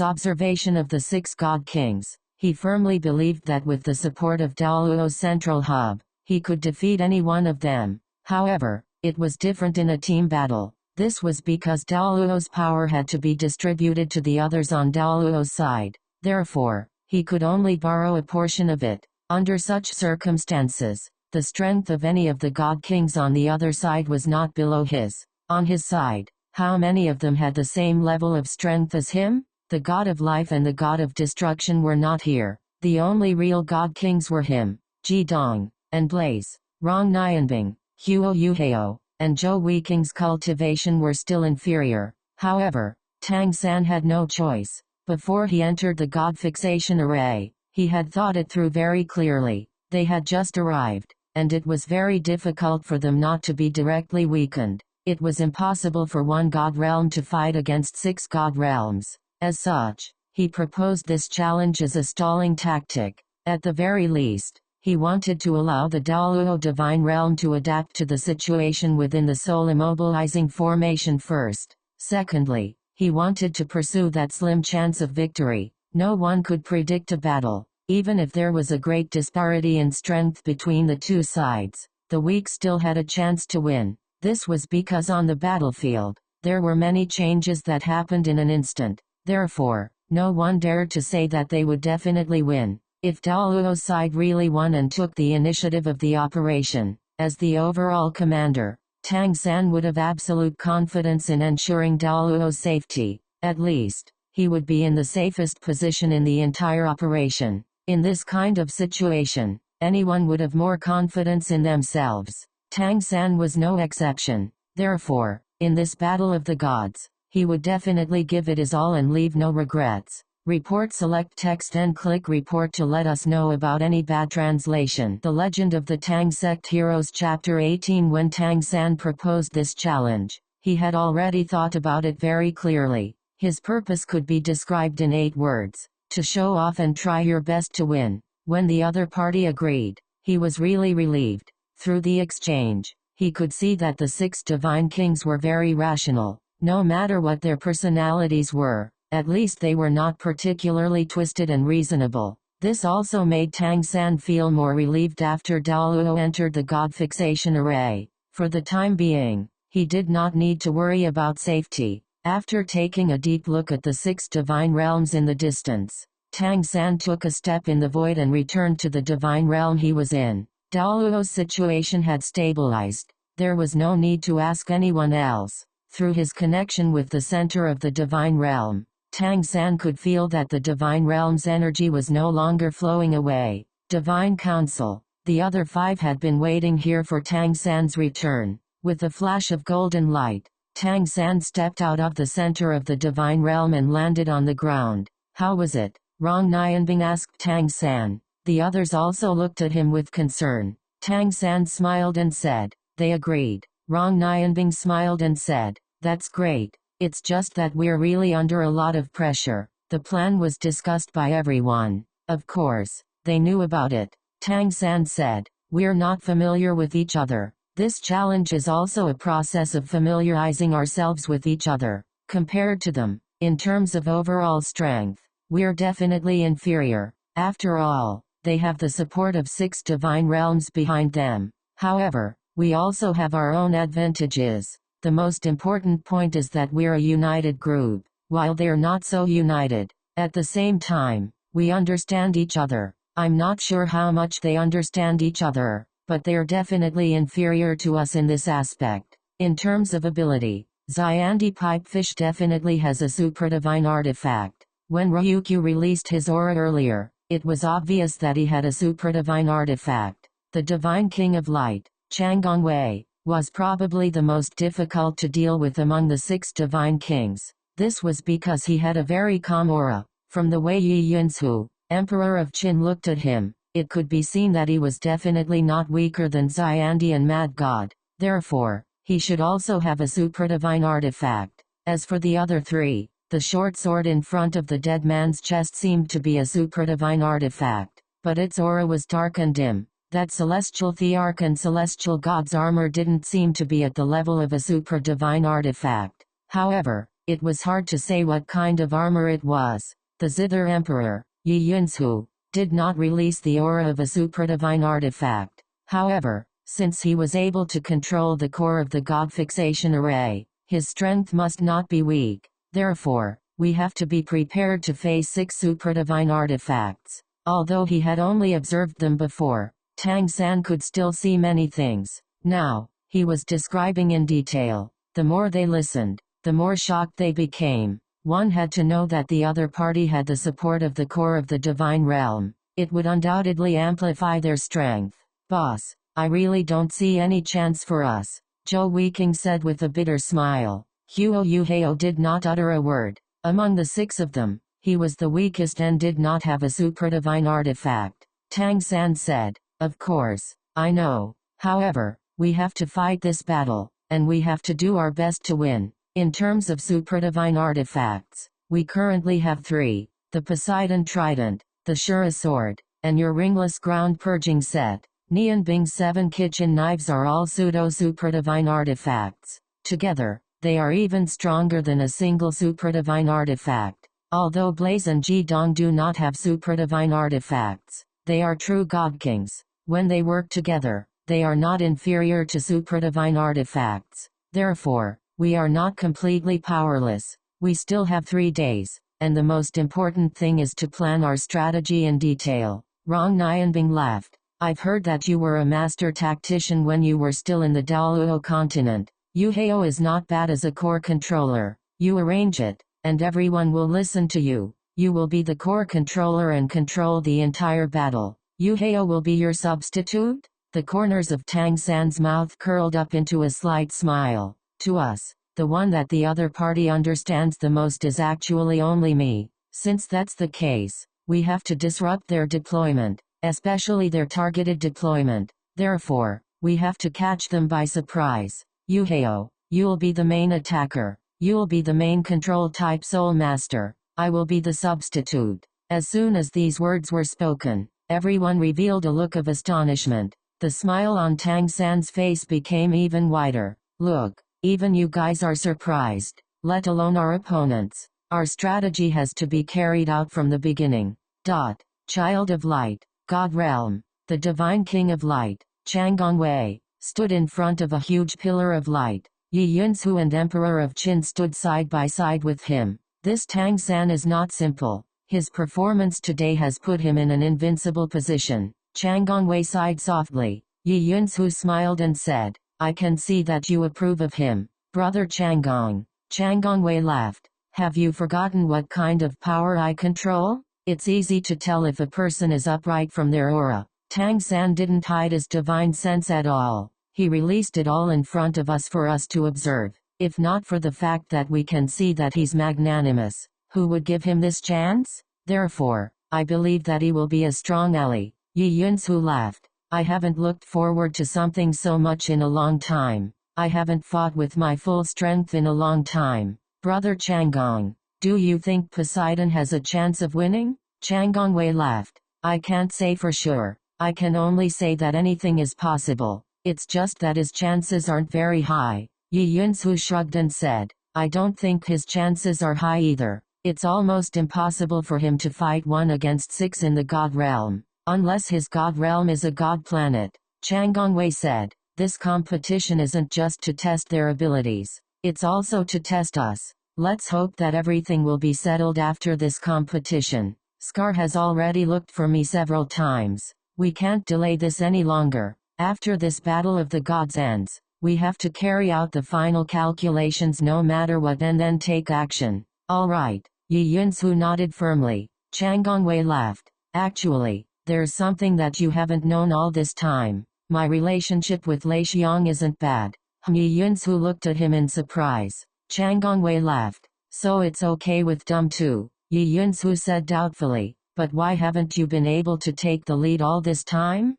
observation of the 6 god kings, he firmly believed that with the support of Daoluo's central hub, he could defeat any one of them. However, it was different in a team battle. This was because Daoluo's power had to be distributed to the others on Daoluo's side. Therefore, he could only borrow a portion of it. Under such circumstances, the strength of any of the god kings on the other side was not below his. On his side, how many of them had the same level of strength as him? The god of life and the god of destruction were not here. The only real god kings were him, Ji Dong, and Blaze. Rong Nianbing, Huo Yuheo, and Zhou Weiking's cultivation were still inferior. However, Tang San had no choice. Before he entered the god fixation array, he had thought it through very clearly. They had just arrived, and it was very difficult for them not to be directly weakened. It was impossible for one god realm to fight against 6 god realms. As such, he proposed this challenge as a stalling tactic. At the very least, he wanted to allow the Daoluo divine realm to adapt to the situation within the soul immobilizing formation first. Secondly, he wanted to pursue that slim chance of victory. No one could predict a battle. Even if there was a great disparity in strength between the two sides, the weak still had a chance to win. This was because on the battlefield, there were many changes that happened in an instant. Therefore, no one dared to say that they would definitely win. If Daoluo's side really won and took the initiative of the operation, as the overall commander, Tang San would have absolute confidence in ensuring Daoluo's safety. At least, he would be in the safest position in the entire operation. In this kind of situation, anyone would have more confidence in themselves. Tang San was no exception. Therefore, in this battle of the gods, he would definitely give it his all and leave no regrets. Report. Select text and click report to let us know about any bad translation. The Legend of the Tang Sect Heroes Chapter 18. When Tang San proposed this challenge, he had already thought about it very clearly. His purpose could be described in 8 words: to show off and try your best to win. When the other party agreed, he was really relieved. Through the exchange, he could see that the 6 divine kings were very rational. No matter what their personalities were, at least they were not particularly twisted and reasonable. This also made Tang San feel more relieved after Daoluo entered the god fixation array. For the time being, he did not need to worry about safety. After taking a deep look at the 6 divine realms in the distance, Tang San took a step in the void and returned to the divine realm he was in. Daoluo's situation had stabilized. There was no need to ask anyone else. Through his connection with the center of the divine realm, Tang San could feel that the divine realm's energy was no longer flowing away. Divine Council. The other 5 had been waiting here for Tang San's return. With a flash of golden light, Tang San stepped out of the center of the divine realm and landed on the ground. How was it? Rong Nianbing asked Tang San. The others also looked at him with concern. Tang San smiled and said, "They agreed." Rong Nianbing smiled and said, "That's great. It's just that we're really under a lot of pressure." The plan was discussed by everyone. Of course, they knew about it. Tang San said, "We're not familiar with each other. This challenge is also a process of familiarizing ourselves with each other. Compared to them, in terms of overall strength, we're definitely inferior. After all, they have the support of 6 divine realms behind them. However, we also have our own advantages. The most important point is that we're a united group. while they're not so united. At the same time, we understand each other. I'm not sure how much they understand each other, but they're definitely inferior to us in this aspect. In terms of ability, Xiandi Pipefish definitely has a supradivine artifact. When Ryukyu released his aura earlier, it was obvious that he had a supradivine artifact. The Divine King of Light, Changongwei, was probably the most difficult to deal with among the 6 Divine Kings. This was because he had a very calm aura. From the way Yi Yunsu, Emperor of Qin, looked at him, it could be seen that he was definitely not weaker than Xiandi and Mad God. Therefore, he should also have a supradivine artifact. As for the other 3, the short sword in front of the dead man's chest seemed to be a supradivine artifact, but its aura was dark and dim. That celestial thearch and celestial god's armor didn't seem to be at the level of a supradivine artifact. However, it was hard to say what kind of armor it was. The Zither Emperor, Yi Yunsu, did not release the aura of a supradivine artifact. However, since he was able to control the core of the God Fixation Array, his strength must not be weak. Therefore, we have to be prepared to face 6 supradivine artifacts. Although he had only observed them before, Tang San could still see many things. Now, he was describing in detail. The more they listened, the more shocked they became. One had to know that the other party had the support of the core of the divine realm. It would undoubtedly amplify their strength. Boss, I really don't see any chance for us, Zhou Weiqing said with a bitter smile. Huo Yuheo did not utter a word. Among the 6 of them, he was the weakest and did not have a supradivine artifact. Tang San said, "Of course, I know. However, we have to fight this battle, and we have to do our best to win. In terms of supradivine artifacts, we currently have 3, the Poseidon Trident, the Shura Sword, and your ringless ground purging set. Nian Bing's 7 kitchen knives are all pseudo-supradivine artifacts. Together, they are even stronger than a single supradivine artifact. Although Blaze and Jidong do not have supradivine artifacts, they are true God Kings. When they work together, they are not inferior to supradivine artifacts. Therefore, we are not completely powerless. We still have 3 days, and the most important thing is to plan our strategy in detail." Rong Nianbing laughed. "I've heard that you were a master tactician when you were still in the Daoluo continent. Yuheo is not bad as a core controller. You arrange it, and everyone will listen to you. You will be the core controller and control the entire battle. Yuheo will be your substitute?" The corners of Tang San's mouth curled up into a slight smile. "To us, the one that the other party understands the most is actually only me. Since that's the case, we have to disrupt their deployment, especially their targeted deployment. Therefore, we have to catch them by surprise. Yuheo, you'll be the main attacker. You'll be the main control-type Soul Master. I will be the substitute." As soon as these words were spoken, everyone revealed a look of astonishment. The smile on Tang San's face became even wider. "Look, even you guys are surprised, let alone our opponents. Our strategy has to be carried out from the beginning. Child of Light, God Realm, the Divine King of Light, Changongwei, stood in front of a huge pillar of light. Yi Yunsu and Emperor of Qin stood side by side with him. This Tang San is not simple. His performance today has put him in an invincible position. Changongwei sighed softly. Yi Yunsu smiled and said, "I can see that you approve of him, Brother Changgong." Changgongwei laughed. "Have you forgotten what kind of power I control? It's easy to tell if a person is upright from their aura." Tang San didn't hide his divine sense at all. He released it all in front of us for us to observe. If not for the fact that we can see that he's magnanimous, who would give him this chance? Therefore, I believe that he will be a strong ally. Yi Yunsu laughed. "I haven't looked forward to something so much in a long time. I haven't fought with my full strength in a long time. Brother Changgong, do you think Poseidon has a chance of winning?" Changgongwei laughed. "I can't say for sure. I can only say that anything is possible. It's just that his chances aren't very high." Yi Yunsu shrugged and said, "I don't think his chances are high either. It's almost impossible for him to fight 1 against 6 in the God Realm. Unless his God Realm is a God planet." Changgongwei said, "This competition isn't just to test their abilities. It's also to test us. Let's hope that everything will be settled after this competition. Scar has already looked for me several times. We can't delay this any longer. After this battle of the gods ends, we have to carry out the final calculations no matter what and then take action. Alright. Yi Yunsu nodded firmly. Chang Gongwei laughed. Actually, there's something that you haven't known all this time. My relationship with Lei Xiang isn't bad. Yi Yunsu looked at him in surprise. Chang Gongwei laughed. So it's okay with Dum too, Yi Yunsu said doubtfully. But why haven't you been able to take the lead all this time?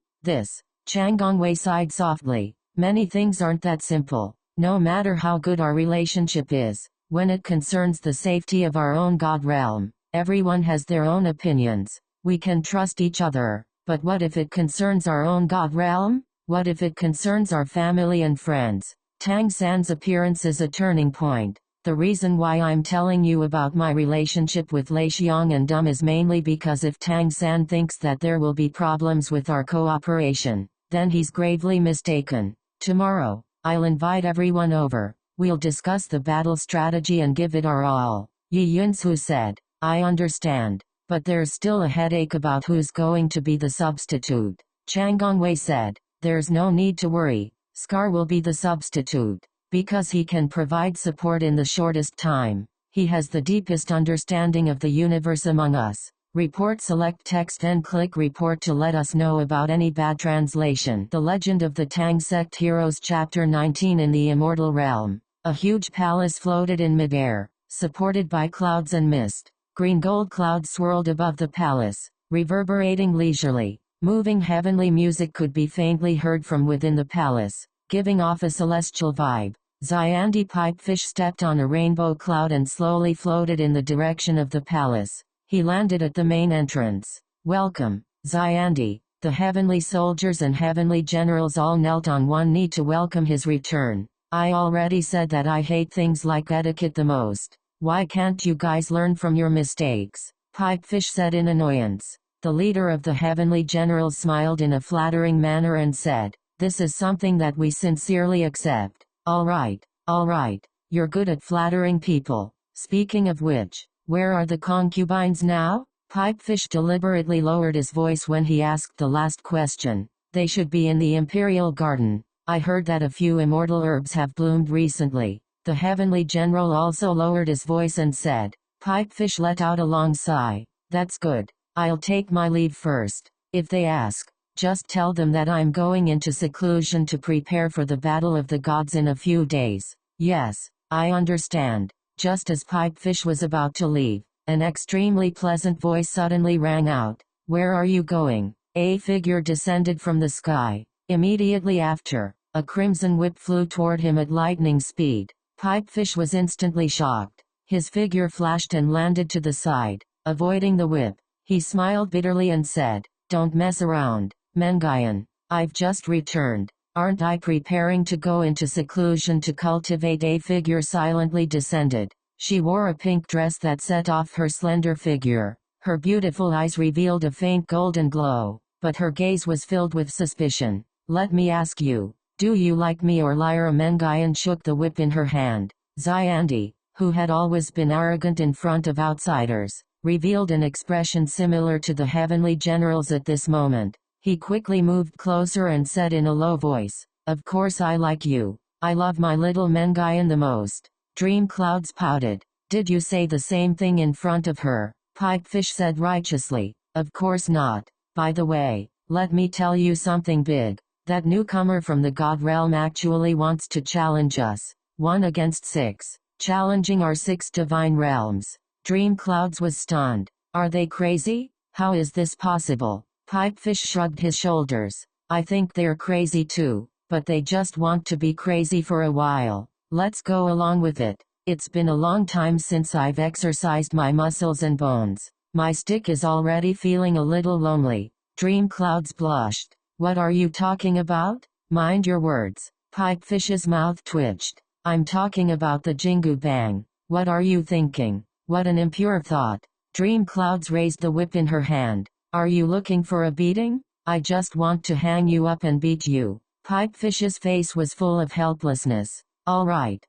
Chang Gongwei sighed softly. Many things aren't that simple. No matter how good our relationship is, when it concerns the safety of our own god realm, everyone has their own opinions. We can trust each other, but what if it concerns our own god realm? What if it concerns our family and friends? Tang San's appearance is a turning point. The reason why I'm telling you about my relationship with Lei Xiang and Dum is mainly because if Tang San thinks that there will be problems with our cooperation, then he's gravely mistaken. Tomorrow, I'll invite everyone over. We'll discuss the battle strategy and give it our all. Yi Yunsu said. I understand. But there's still a headache about who's going to be the substitute. Chang Gongwei said. There's no need to worry. Scar will be the substitute. Because he can provide support in the shortest time. He has the deepest understanding of the universe among us. Select text and click report to let us know about any bad translation. The Legend of the Tang Sect Heroes Chapter 19. In the Immortal Realm, a huge palace floated in midair, supported by clouds and mist. Green gold clouds swirled above the palace, reverberating leisurely. Moving heavenly music could be faintly heard from within the palace, giving off a celestial vibe. Xiandi Pipefish stepped on a rainbow cloud and slowly floated in the direction of the palace. He landed at the main entrance. Welcome, Xiandi. The heavenly soldiers and heavenly generals all knelt on one knee to welcome his return. I already said that I hate things like etiquette the most. Why can't you guys learn from your mistakes? Pipefish said in annoyance. The leader of the heavenly generals smiled in a flattering manner and said, this is something that we sincerely accept. Alright, you're good at flattering people. Speaking of which, where are the concubines now? Pipefish deliberately lowered his voice when he asked the last question. They should be in the Imperial Garden. I heard that a few immortal herbs have bloomed recently. The heavenly general also lowered his voice and said. Pipefish let out a long sigh. That's good. I'll take my leave first. If they ask, just tell them that I'm going into seclusion to prepare for the Battle of the Gods in a few days. Yes, I understand. Just as Pipefish was about to leave, an extremely pleasant voice suddenly rang out. Where are you going? A figure descended from the sky. Immediately after, a crimson whip flew toward him at lightning speed. Pipefish was instantly shocked. His figure flashed and landed to the side, avoiding the whip. He smiled bitterly and said, don't mess around, Mengayan. I've just returned. Aren't I preparing to go into seclusion to cultivate? A figure silently descended. She wore a pink dress that set off her slender figure. Her beautiful eyes revealed a faint golden glow, but her gaze was filled with suspicion. Let me ask you, do you like me or Lyra? Mengayan shook the whip in her hand. Xiandi, who had always been arrogant in front of outsiders, revealed an expression similar to the heavenly generals at this moment. He quickly moved closer and said in a low voice, of course I like you. I love my little Mengayan the most. Dream Clouds pouted. Did you say the same thing in front of her? Pipefish said righteously. Of course not. By the way, let me tell you something big. That newcomer from the God Realm actually wants to challenge us. 1 against 6. Challenging our 6 divine realms. Dream Clouds was stunned. Are they crazy? How is this possible? Pipefish shrugged his shoulders. I think they're crazy too, but they just want to be crazy for a while. Let's go along with it. It's been a long time since I've exercised my muscles and bones. My stick is already feeling a little lonely. Dream Clouds blushed. What are you talking about? Mind your words. Pipefish's mouth twitched. I'm talking about the Jingu Bang. What are you thinking? What an impure thought. Dream Clouds raised the whip in her hand. Are you looking for a beating? I just want to hang you up and beat you. Pipefish's face was full of helplessness. Alright,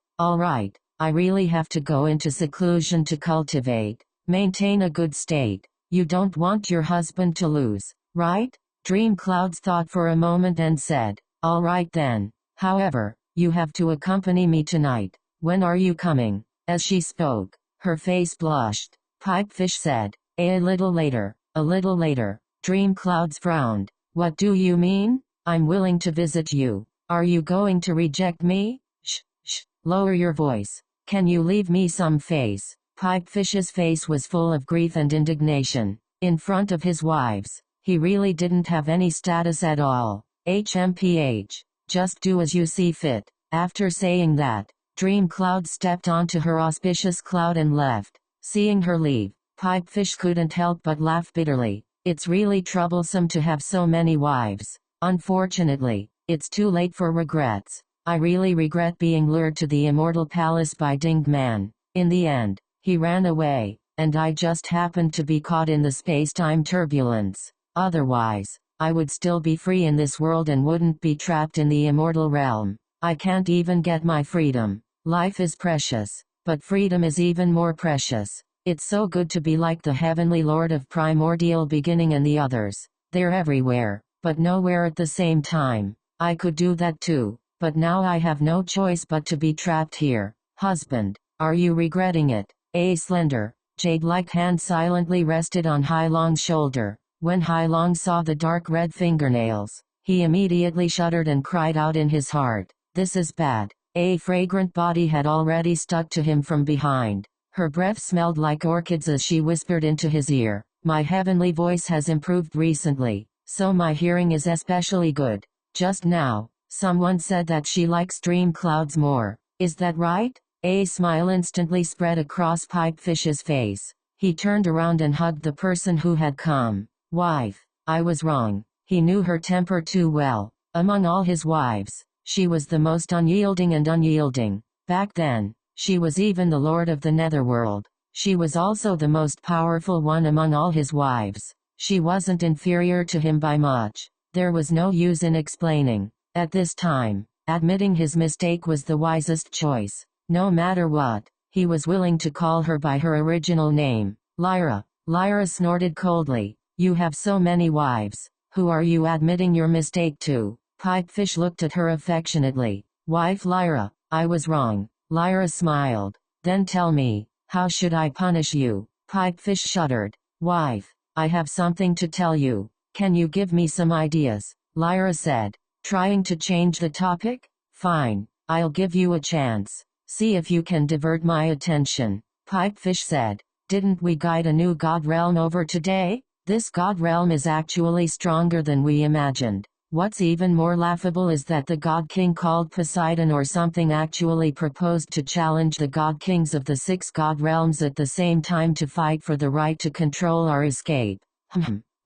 I really have to go into seclusion to maintain a good state. You don't want your husband to lose, right? Dream Clouds thought for a moment and said, all right then. However, you have to accompany me tonight. When are you coming? As she spoke, her face blushed. Pipefish said, a little later, a little later. Dream Clouds frowned. What do you mean? I'm willing to visit you. Are you going to reject me? Shh, lower your voice. Can you leave me some face? Pipefish's face was full of grief and indignation. In front of his wives, he really didn't have any status at all. HMPH. Just do as you see fit. After saying that, Dream Cloud stepped onto her auspicious cloud and left. Seeing her leave, Pipefish couldn't help but laugh bitterly. It's really troublesome to have so many wives. Unfortunately, it's too late for regrets. I really regret being lured to the Immortal Palace by Dinged Man. In the end, he ran away, and I just happened to be caught in the space-time turbulence. Otherwise, I would still be free in this world and wouldn't be trapped in the immortal realm. I can't even get my freedom. Life is precious, but freedom is even more precious. It's so good to be like the Heavenly Lord of Primordial Beginning and the others. They're everywhere, but nowhere at the same time. I could do that too, but now I have no choice but to be trapped here. Husband, are you regretting it? A slender, jade-like hand silently rested on Hai Long's shoulder. When Hai Long saw the dark red fingernails, he immediately shuddered and cried out in his heart, this is bad. A fragrant body had already stuck to him from behind. Her breath smelled like orchids as she whispered into his ear, my heavenly voice has improved recently, so my hearing is especially good. Just now, someone said that she likes Dream Clouds more. Is that right? A smile instantly spread across Pipefish's face. He turned around and hugged the person who had come. Wife, I was wrong. He knew her temper too well. Among all his wives, she was the most unyielding and unyielding. Back then, she was even the lord of the netherworld. She was also the most powerful one among all his wives. She wasn't inferior to him by much. There was no use in explaining. At this time, admitting his mistake was the wisest choice. No matter what, he was willing to call her by her original name, Lyra. Lyra snorted coldly. You have so many wives. Who are you admitting your mistake to? Pipefish looked at her affectionately. Wife Lyra, I was wrong. Lyra smiled. Then tell me, how should I punish you? Pipefish shuddered. Wife, I have something to tell you. Can you give me some ideas? Lyra said, trying to change the topic. Fine, I'll give you a chance. See if you can divert my attention. Pipefish said, didn't we guide a new god realm over today? This god realm is actually stronger than we imagined. What's even more laughable is that the god king called Poseidon or something actually proposed to challenge the god kings of the 6 god realms at the same time to fight for the right to control our escape.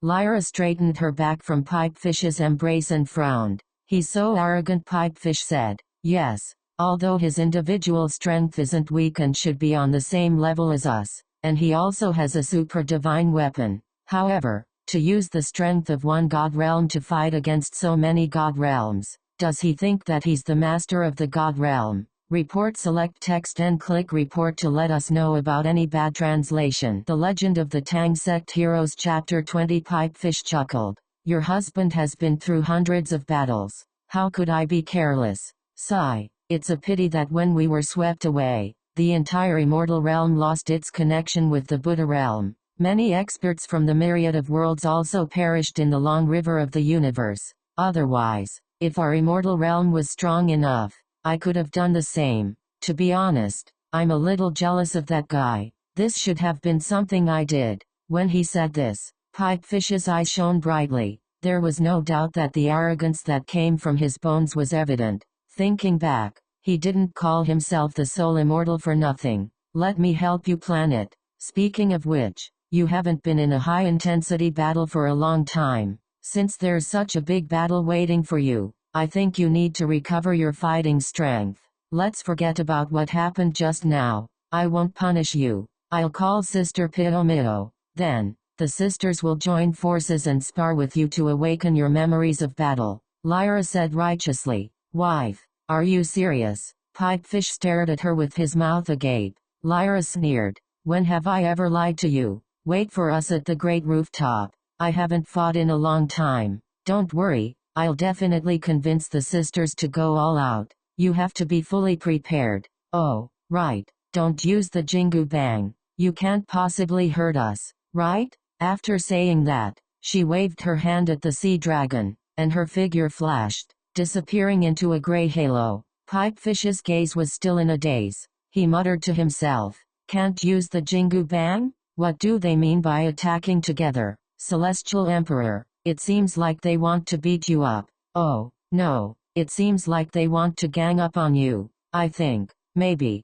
Lyra straightened her back from Pipefish's embrace and frowned. He's so arrogant, Pipefish said. Yes, although his individual strength isn't weak and should be on the same level as us, and he also has a super divine weapon. However, to use the strength of one god realm to fight against so many god realms, does he think that he's the master of the god realm? Report, select text and click report to let us know about any bad translation. The Legend of the Tang Sect Heroes Chapter 20. Pipefish chuckled. Your husband has been through hundreds of battles. How could I be careless? Sigh. It's a pity that when we were swept away, the entire immortal realm lost its connection with the Buddha realm. Many experts from the myriad of worlds also perished in the long river of the universe. Otherwise, if our immortal realm was strong enough, I could have done the same. To be honest, I'm a little jealous of that guy. This should have been something I did. When he said this, Pipefish's eyes shone brightly. There was no doubt that the arrogance that came from his bones was evident. Thinking back, he didn't call himself the sole immortal for nothing. Let me help you plan it. Speaking of which, you haven't been in a high-intensity battle for a long time. Since there's such a big battle waiting for you, I think you need to recover your fighting strength. Let's forget about what happened just now. I won't punish you. I'll call Sister Pitomio. Then, the sisters will join forces and spar with you to awaken your memories of battle. Lyra said righteously. Wife, are you serious? Pipefish stared at her with his mouth agape. Lyra sneered. When have I ever lied to you? Wait for us at the great rooftop. I haven't fought in a long time. Don't worry, I'll definitely convince the sisters to go all out. You have to be fully prepared. Oh, right, don't use the Jingu Bang. You can't possibly hurt us, right? After saying that, she waved her hand at the sea dragon, and her figure flashed, disappearing into a gray halo. Pipefish's gaze was still in a daze. He muttered to himself, can't use the Jingu Bang? What do they mean by attacking together? Celestial Emperor, it seems like they want to beat you up. Oh, no, it seems like they want to gang up on you. I think, maybe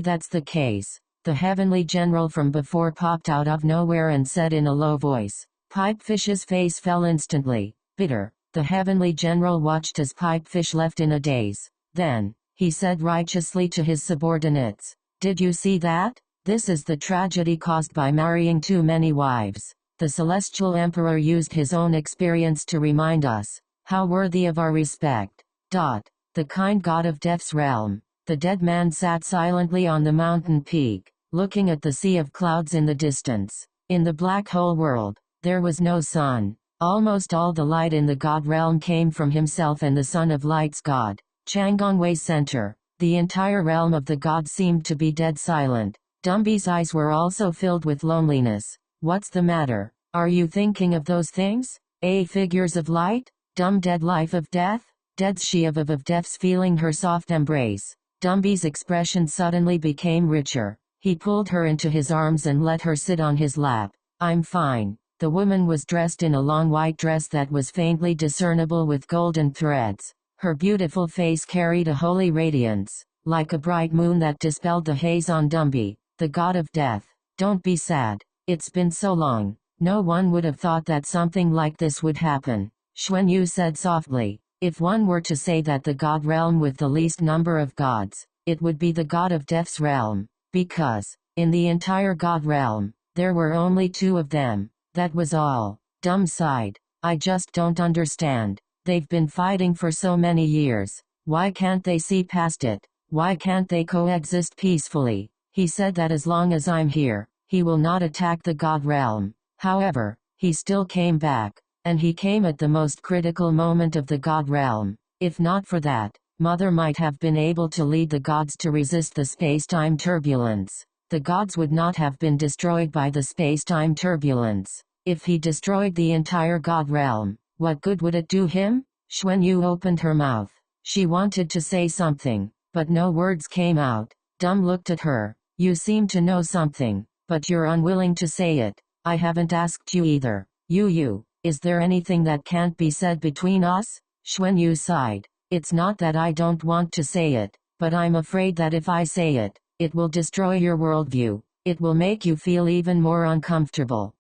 that's the case. The heavenly general from before popped out of nowhere and said in a low voice. Pipefish's face fell instantly. Bitter. The heavenly general watched as Pipefish left in a daze. Then, he said righteously to his subordinates, did you see that? This is the tragedy caused by marrying too many wives. The celestial emperor used his own experience to remind us how worthy of our respect. The kind god of death's realm. The dead man sat silently on the mountain peak, looking at the sea of clouds in the distance. In the black hole world, there was no sun. Almost all the light in the god realm came from himself and the Son of Light's god, Changongwei's center. The entire realm of the gods seemed to be dead silent. Dumby's eyes were also filled with loneliness. What's the matter? Are you thinking of those things? Figures of light? Dumb dead life of death? Dead's she of death's feeling her soft embrace. Dumby's expression suddenly became richer. He pulled her into his arms and let her sit on his lap. I'm fine. The woman was dressed in a long white dress that was faintly discernible with golden threads. Her beautiful face carried a holy radiance, like a bright moon that dispelled the haze on Dumby, the god of death. Don't be sad. It's been so long. No one would have thought that something like this would happen. Xuanyu said softly. If one were to say that the god realm with the least number of gods, it would be the god of death's realm. Because, in the entire god realm, there were only 2 of them. That was all. Dumb sighed. I just don't understand. They've been fighting for so many years. Why can't they see past it? Why can't they coexist peacefully? He said that as long as I'm here, he will not attack the god realm. However, he still came back. And he came at the most critical moment of the god realm. If not for that, Mother might have been able to lead the gods to resist the space-time turbulence. The gods would not have been destroyed by the space-time turbulence. If he destroyed the entire god realm, what good would it do him? Xuanyu opened her mouth. She wanted to say something, but no words came out. Dum looked at her. You seem to know something, but you're unwilling to say it. I haven't asked you either. You. Is there anything that can't be said between us? Xuanyu sighed. It's not that I don't want to say it, but I'm afraid that if I say it, it will destroy your worldview. It will make you feel even more uncomfortable.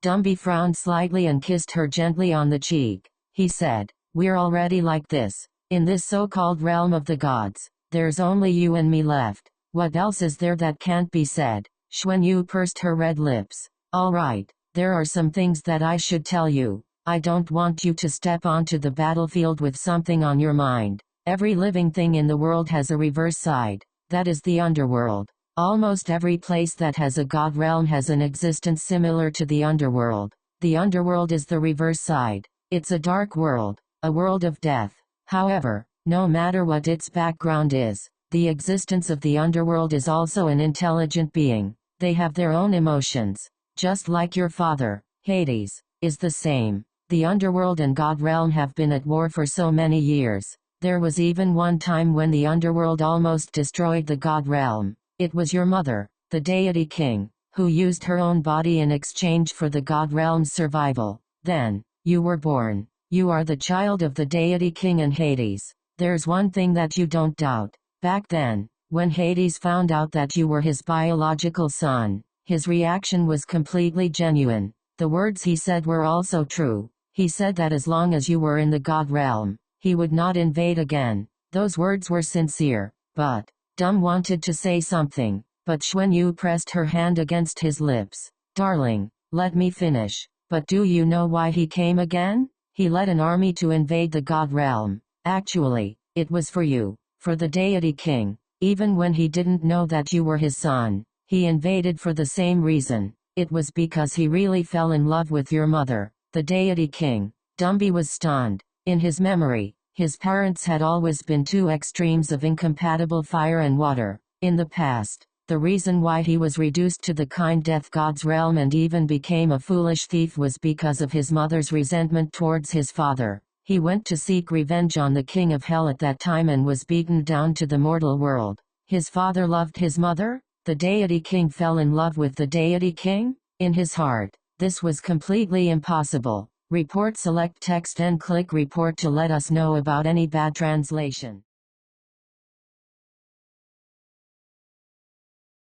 Dumby frowned slightly and kissed her gently on the cheek. He said, we're already like this. In this so-called realm of the gods, there's only you and me left. What else is there that can't be said? Xuanyu pursed her red lips. All right. There are some things that I should tell you. I don't want you to step onto the battlefield with something on your mind. Every living thing in the world has a reverse side. That is the underworld. Almost every place that has a god realm has an existence similar to the underworld. The underworld is the reverse side. It's a dark world, a world of death. However, no matter what its background is, the existence of the underworld is also an intelligent being. They have their own emotions. Just like your father, Hades, is the same. The underworld and god realm have been at war for so many years. There was even one time when the underworld almost destroyed the god realm. It was your mother, the deity king, who used her own body in exchange for the god realm's survival. Then, you were born. You are the child of the deity king and Hades. There's one thing that you don't doubt. Back then, when Hades found out that you were his biological son, his reaction was completely genuine. The words he said were also true. He said that as long as you were in the god realm, he would not invade again. Those words were sincere. But, Dum wanted to say something, but Xuanyu pressed her hand against his lips. Darling, let me finish. But do you know why he came again? He led an army to invade the god realm. Actually, it was for you. for the deity king. Even when he didn't know that you were his son, he invaded for the same reason. It was because he really fell in love with your mother, the deity king. Dumbi was stunned. In his memory, his parents had always been two extremes of incompatible fire and water. In the past, the reason why he was reduced to the kind death god's realm and even became a foolish thief was because of his mother's resentment towards his father. He went to seek revenge on the king of hell at that time and was beaten down to the mortal world. His father loved his mother? The deity king fell in love with the deity king? In his heart, this was completely impossible. Report. Select text and click report to let us know about any bad translation.